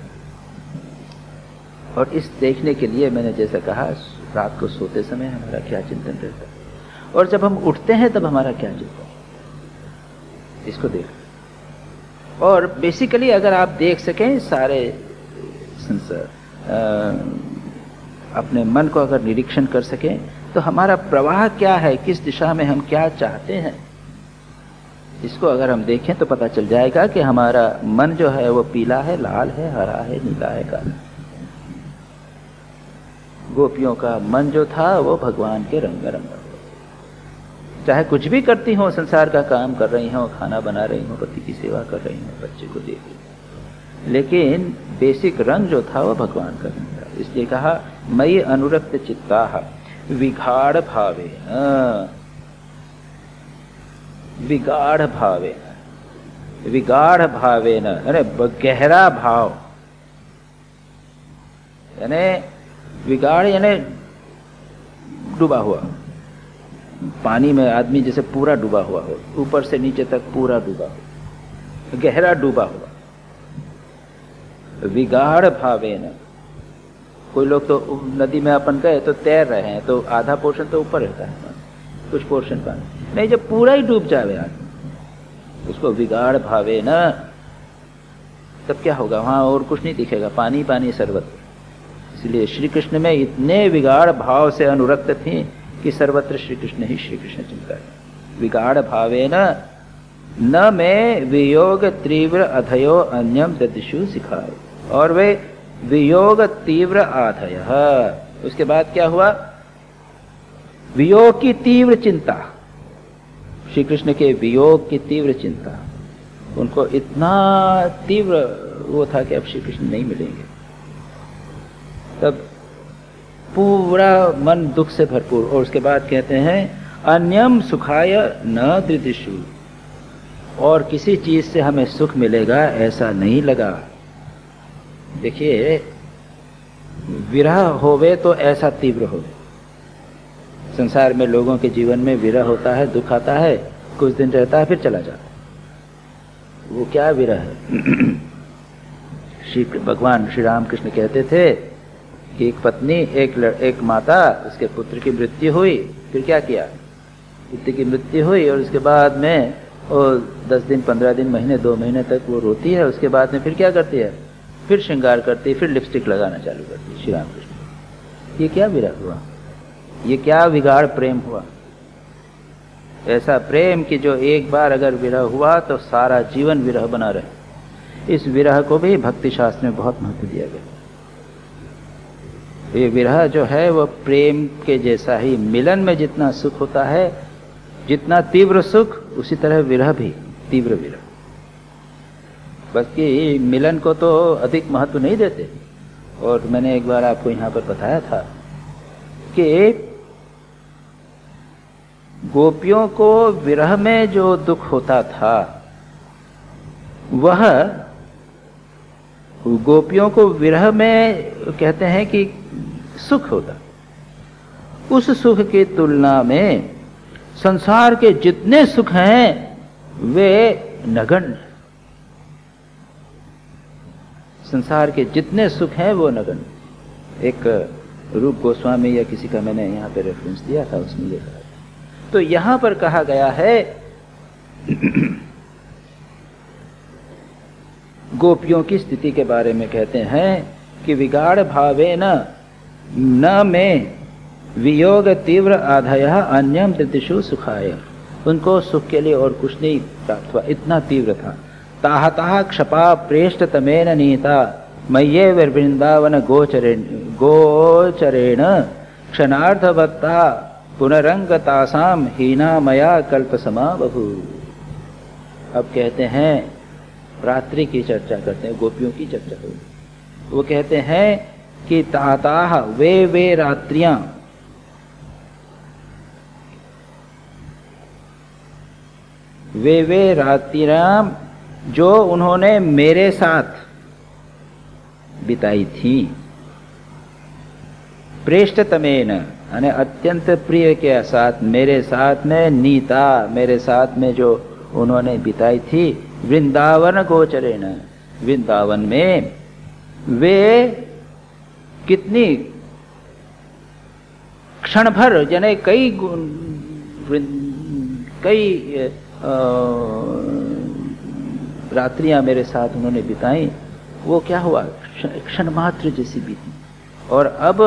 और इस देखने के लिए मैंने जैसा कहा, रात को सोते समय हमारा क्या चिंतन रहता है, और जब हम उठते हैं तब हमारा क्या चिंतन है, इसको देख। और बेसिकली अगर आप देख सकें सारे अपने मन को अगर निरीक्षण कर सकें, तो हमारा प्रवाह क्या है, किस दिशा में हम क्या चाहते हैं, इसको अगर हम देखें तो पता चल जाएगा कि हमारा मन जो है वो पीला है, लाल है, हरा है, नीला है, काला। गोपियों का मन जो था वो भगवान के रंग में रंगा। चाहे कुछ भी करती हो, संसार का काम कर रही हो, खाना बना रही हो, पति की सेवा कर रही हो, बच्चे को देख रही हो, लेकिन बेसिक रंग जो था वो भगवान का रंग था। इसलिए कहा मयि अनुरक्त चित्ता विगाढ़ भावे, विगाढ़ भावे, विगाढ़ भावे न, अरे गहरा भाव, यानी विगाढ़ यानी डूबा हुआ। पानी में आदमी जैसे पूरा डूबा हुआ हो, ऊपर से नीचे तक पूरा डूबा हो, गहरा डूबा हुआ। विगाढ़ भावेन, कोई लोग तो नदी में अपन गए तो तैर रहे हैं, तो आधा पोर्शन तो ऊपर रहता है, कुछ पोर्शन पानी नहीं, जब पूरा ही डूब जावे आदमी, उसको विगाढ़ भावेन, तब क्या होगा? वहां और कुछ नहीं दिखेगा, पानी पानी सर्वत्र। इसलिए श्री कृष्ण में इतने विगाढ़ भाव से अनुरक्त थी कि सर्वत्र श्री कृष्ण ही श्री कृष्ण चिंता है। विगाढ़ भावे न में वियोग तीव्र अधयो अन्यम ददिशु सिखाए, और वे वियोग तीव्र आधय। उसके बाद क्या हुआ? वियोग की तीव्र चिंता, श्री कृष्ण के वियोग की तीव्र चिंता, उनको इतना तीव्र वो था कि अब श्री कृष्ण नहीं मिलेंगे। तब पूरा मन दुख से भरपूर। और उसके बाद कहते हैं अन्यम सुखाय न दृदिशु, और किसी चीज से हमें सुख मिलेगा ऐसा नहीं लगा। देखिए, विरह होवे तो ऐसा तीव्र होवे। संसार में लोगों के जीवन में विरह होता है, दुख आता है, कुछ दिन रहता है, फिर चला जाता है। वो क्या विरह है? भगवान श्री राम कृष्ण कहते थे कि एक पत्नी, एक माता, उसके पुत्र की मृत्यु हुई, फिर क्या किया? पुत्र की मृत्यु हुई और उसके बाद में वो 10 दिन, 15 दिन, महीने, 2 महीने तक वो रोती है। उसके बाद में फिर क्या करती है? फिर श्रृंगार करती है, फिर लिपस्टिक लगाना चालू करती है। श्री राम कृष्ण, ये क्या विरह हुआ? ये क्या विगाढ़ प्रेम हुआ? ऐसा प्रेम कि जो एक बार अगर विरह हुआ तो सारा जीवन विरह बना रहे। इस विरह को भी भक्ति शास्त्र में बहुत महत्व दिया गया। ये विरह जो है वो प्रेम के जैसा ही, मिलन में जितना सुख होता है, जितना तीव्र सुख, उसी तरह विरह भी तीव्र विरह। बस कि मिलन को तो अधिक महत्व नहीं देते, और मैंने एक बार आपको यहाँ पर बताया था कि गोपियों को विरह में जो दुख होता था वह गोपियों को विरह में कहते हैं कि सुख होता, उस सुख की तुलना में संसार के जितने सुख हैं वे नगण्य। संसार के जितने सुख हैं वो नगण्य। एक रूप गोस्वामी या किसी का मैंने यहाँ पे रेफरेंस दिया था, उसमें ये कहा। तो यहाँ पर कहा गया है गोपियों की स्थिति के बारे में कहते हैं कि विगाढ़ भावे न में वियोग तीव्र आधय अन्यम तृतिषु सुखाय। उनको सुख के लिए और कुछ नहीं प्राप्त हुआ, इतना तीव्र था। ताह ताह क्षपा प्रेष्ट तमेन नीता मय्ये वृंदावन गोचरेण क्षणार्धवत्ता पुनरंगतासाम हीना मया कल्पसमा बहु। अब कहते हैं रात्रि की चर्चा करते हैं, गोपियों की चर्चा हो। वो कहते हैं कि ताताह वे रात्रियां वे रात्रियां जो उन्होंने मेरे साथ बिताई थी, प्रेष्ठतमेन यानी अत्यंत प्रिय के साथ, मेरे साथ में नीता, मेरे साथ में जो उन्होंने बिताई थी, वृंदावन गोचरेण, वृंदावन में वे कितनी क्षण भर यानी कई रात्रियां मेरे साथ उन्होंने बिताई। वो क्या हुआ, क्षण मात्र जैसी बीती। और अब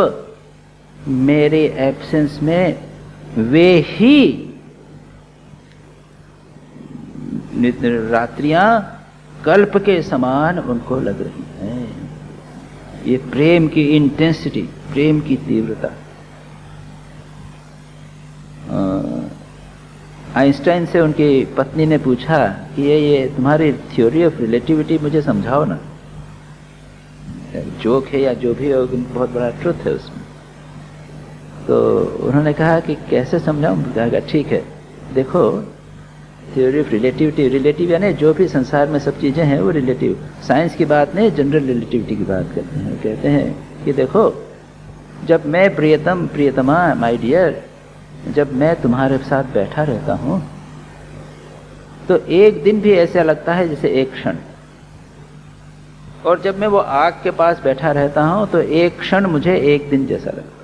मेरे एब्सेंस में वे ही रात्रियां कल्प के समान उनको लग रही हैं। ये प्रेम की इंटेंसिटी, प्रेम की तीव्रता। आइंस्टाइन से उनकी पत्नी ने पूछा कि ये तुम्हारी थ्योरी ऑफ रिलेटिविटी मुझे समझाओ ना। जोक है या जो भी हो, बहुत बड़ा ट्रुथ है उसमें। तो उन्होंने कहा कि कैसे समझाऊं? कहा ठीक है, देखो थ्योरी ऑफ रिलेटिविटी, रिलेटिव यानी जो भी संसार में सब चीजें हैं वो रिलेटिव, साइंस की बात नहीं, जनरल रिलेटिविटी की बात करते हैं। कहते हैं कि देखो, जब मैं प्रियतमा माय डियर, जब मैं तुम्हारे साथ बैठा रहता हूं तो एक दिन भी ऐसा लगता है जैसे एक क्षण, और जब मैं वो आग के पास बैठा रहता हूं तो एक क्षण मुझे एक दिन जैसा लगता है।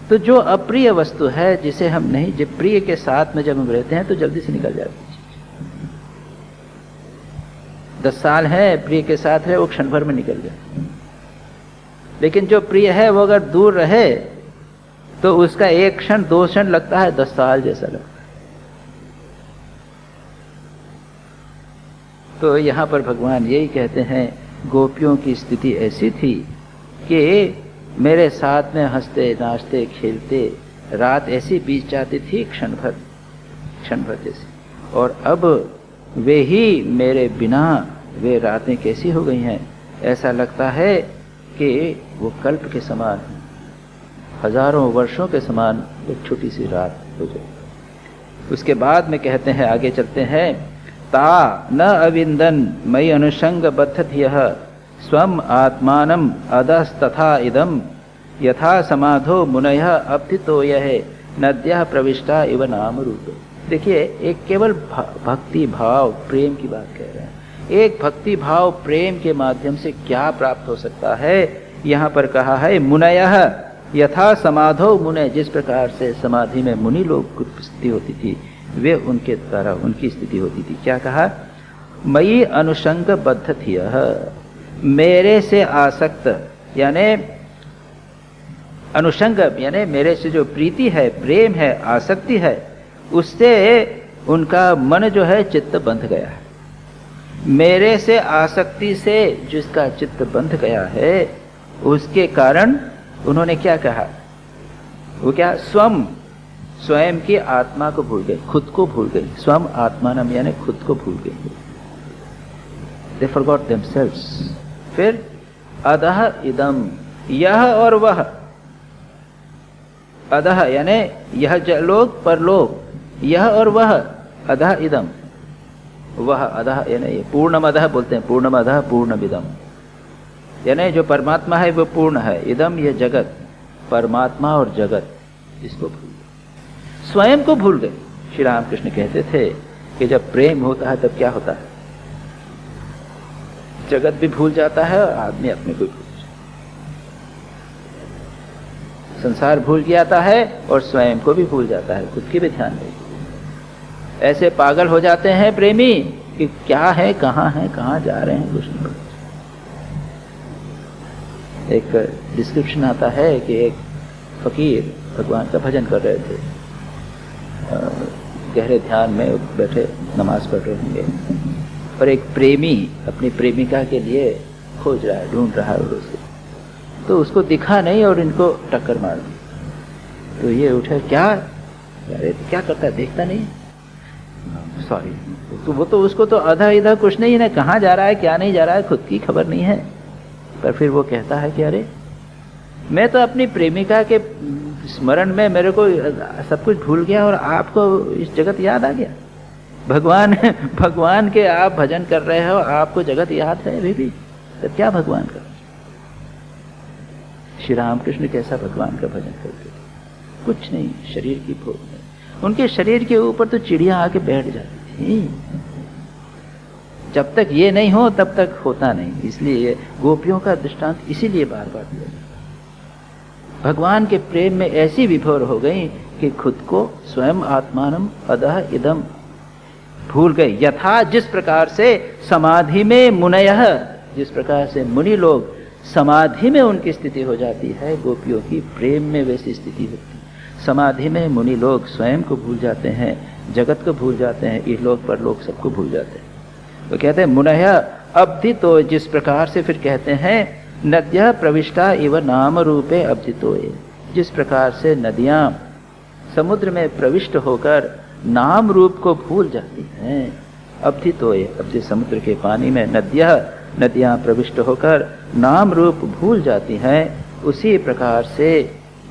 तो जो अप्रिय वस्तु है जिसे हम नहीं, जब प्रिय के साथ में जब हम रहते हैं तो जल्दी से निकल जाती है। 10 साल है प्रिय के साथ रहे, वो क्षण भर में निकल गया। लेकिन जो प्रिय है वो अगर दूर रहे तो उसका एक क्षण 2 क्षण लगता है 10 साल जैसा लगता है। तो यहां पर भगवान यही कहते हैं, गोपियों की स्थिति ऐसी थी कि मेरे साथ में हंसते नाचते खेलते रात ऐसी बीत जाती थी क्षण भर जैसी, और अब वे ही मेरे बिना वे रातें कैसी हो गई हैं, ऐसा लगता है कि वो कल्प के समान है, हजारों वर्षों के समान एक छोटी सी रात हो जाए। उसके बाद में कहते हैं, आगे चलते हैं, ता न अविंदन मयि अनुषंग बद्धधियः स्वम आत्मानम अदस्तथा इदम यथा समाधो मुनयः अब्धितो यह नद्यः प्रविष्टा इव नाम रूप। देखिए, एक केवल भक्ति भाव प्रेम की बात कह रहे हैं। एक भक्ति भाव प्रेम के माध्यम से क्या प्राप्त हो सकता है, यहाँ पर कहा है मुनयः यथा समाधो मुने, जिस प्रकार से समाधि में मुनि लोग की स्थिति होती थी वे उनके द्वारा उनकी स्थिति होती थी। क्या कहा, मयि अनुषंग बद्धधियः, मेरे से आसक्त यानी अनुषंग यानी मेरे से जो प्रीति है, प्रेम है, आसक्ति है, उससे उनका मन जो है चित्त बंध गया है। मेरे से आसक्ति से जिसका चित्त बंध गया है उसके कारण उन्होंने क्या कहा, वो क्या, स्वयं की आत्मा को भूल गए, खुद को भूल गए। स्वम आत्मानम यानी खुद को भूल गए। They forgot themselves। फिर अधः इदम, यह और वह, अधः यानी यह लोक परलोक, यह और वह, अधः इदम, वह अधः यानी पूर्णम अधः बोलते हैं, पूर्णम अधः पूर्णमिदम, यानी जो परमात्मा है वो पूर्ण है, इदम ये जगत, परमात्मा और जगत, इसको भूल गए, स्वयं को भूल गए। श्री रामकृष्ण कहते थे कि जब प्रेम होता है तब क्या होता है, जगत भी भूल जाता है और आदमी अपने को भूल जाता है, संसार भूल जाता है और स्वयं को भी भूल जाता है, खुद की भी ध्यान नहीं। ऐसे पागल हो जाते हैं प्रेमी कि क्या है, कहाँ जा रहे हैं, कुछ नहीं पता। एक डिस्क्रिप्शन आता है कि एक फकीर भगवान का भजन कर रहे थे, गहरे ध्यान में बैठे नमाज पढ़ रहे होंगे, और एक प्रेमी अपनी प्रेमिका के लिए खोज रहा है, ढूंढ रहा है उसे, तो उसको दिखा नहीं और इनको टक्कर मार दी। तो ये उठे, क्या अरे क्या करता है, देखता नहीं, सॉरी, तो वो तो उसको तो आधा इधर कुछ नहीं है, कहाँ जा रहा है क्या नहीं जा रहा है खुद की खबर नहीं है। पर फिर वो कहता है कि अरे मैं तो अपनी प्रेमिका के स्मरण में मेरे को सब कुछ भूल गया और आपको इस जगत याद आ गया। भगवान के आप भजन कर रहे हो, आपको जगत याद है अभी भी, तो क्या भगवान का? श्री रामकृष्ण कैसा भगवान का भजन करते थे? कुछ नहीं, शरीर की भोग में, उनके शरीर के ऊपर तो चिड़िया आके बैठ जाती थी। जब तक ये नहीं हो तब तक होता नहीं, इसलिए गोपियों का दृष्टांत इसीलिए बार बार दिया। भगवान के प्रेम में ऐसी विभोर हो गई कि खुद को स्वयं आत्मानम अधः इदम भूल गए। यथा जिस प्रकार से समाधि में मुनयः, जिस प्रकार से मुनि लोग समाधि में उनकी स्थिति हो जाती है, गोपियों की प्रेम में वैसी स्थिति होती है। समाधि में मुनि लोग स्वयं को भूल जाते हैं, जगत को भूल जाते हैं, इहलोक परलोक सबको भूल जाते हैं। तो कहते हैं मुनयः अब्धितो, जिस प्रकार से फिर कहते हैं नद्यः प्रविष्टा इव नाम रूपे अब्धितोये, जिस प्रकार से नदियां समुद्र में प्रविष्ट होकर नाम रूप को भूल जाती हैं। अब्धितोये, अब्धि समुद्र के पानी में नदियां प्रविष्ट होकर नाम रूप भूल जाती हैं, उसी प्रकार से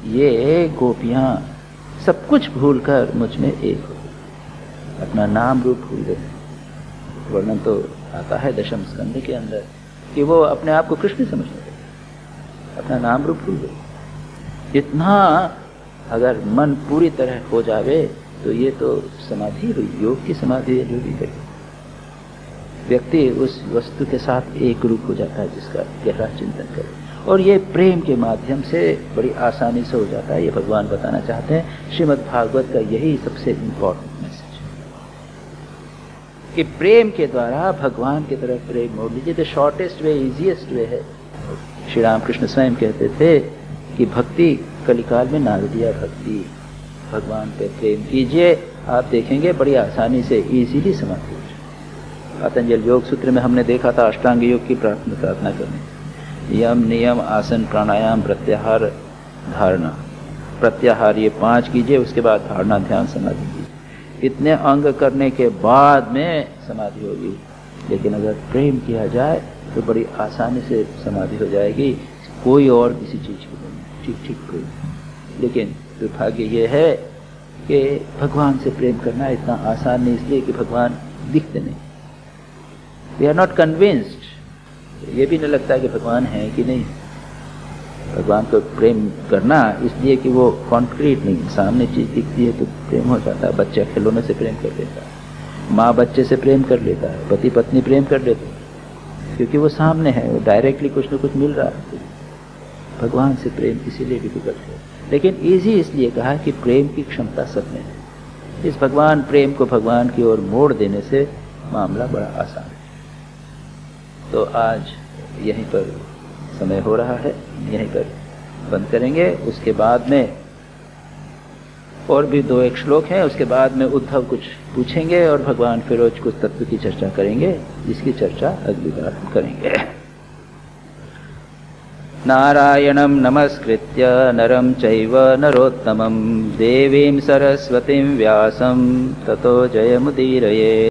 ये गोपियां सब कुछ भूलकर मुझ में एक हो, अपना नाम रूप भूल गए। वर्णन तो आता है दशम स्कंद के अंदर कि वो अपने आप को कृष्ण समझने लगे, अपना नाम रूप भूल गए। इतना अगर मन पूरी तरह हो जावे तो ये तो समाधि हुई, योग की समाधि है जो भी करे। व्यक्ति उस वस्तु के साथ एक रूप हो जाता है जिसका गहरा चिंतन करे, और ये प्रेम के माध्यम से बड़ी आसानी से हो जाता है। ये भगवान बताना चाहते हैं। श्रीमद् भागवत का यही सबसे इम्पोर्टेंट मैसेज कि प्रेम के द्वारा भगवान की तरफ प्रेम मोड़ लीजिए। The shortest way, easiest way है। श्री रामकृष्ण स्वयं कहते थे कि भक्ति कलिकाल में नारदीय भक्ति, भगवान पे प्रेम कीजिए, आप देखेंगे बड़ी आसानी से इजीली समाधि हो जाए। पतंजलि योग सूत्र में हमने देखा था अष्टांग योग की प्रार्थना करने, यम नियम आसन प्राणायाम प्रत्याहार धारणा। प्रत्याहार ये 5 कीजिए, उसके बाद धारणा ध्यान समाधि कीजिए। इतने अंग करने के बाद में समाधि होगी। लेकिन अगर प्रेम किया जाए तो बड़ी आसानी से समाधि हो जाएगी, कोई और किसी चीज की नहीं, ठीक ठीक कोई। लेकिन दुर्भाग्य ये है कि भगवान से प्रेम करना इतना आसान नहीं, इसलिए कि भगवान दिखते नहीं। वी आर नॉट कन्विंस्ड, ये भी नहीं लगता कि भगवान है कि नहीं। भगवान को प्रेम करना इसलिए कि वो कॉन्क्रीट नहीं, सामने चीज दिखती है तो प्रेम हो जाता है। बच्चा खिलौने से प्रेम कर लेता है, माँ बच्चे से प्रेम कर लेता है, पति पत्नी प्रेम कर लेते हैं, क्योंकि वो सामने है, वो डायरेक्टली कुछ न कुछ मिल रहा है। भगवान से प्रेम इसीलिए डिफिकल्ट है, लेकिन इजी इसलिए कहा कि प्रेम की क्षमता सब में है। इस भगवान प्रेम को भगवान की ओर मोड़ देने से मामला बड़ा आसान है। तो आज यहीं पर समय हो रहा है, यहीं पर बंद करेंगे। उसके बाद में और भी 2-1 श्लोक हैं, उसके बाद में उद्धव कुछ पूछेंगे और भगवान फिरोज कुछ तत्व की चर्चा करेंगे, जिसकी चर्चा अगली बार करेंगे। नारायणं नमस्कृत्य नरं चैव नरोत्तमं देवीं सरस्वतीं व्यासं ततो जयमुदीरये।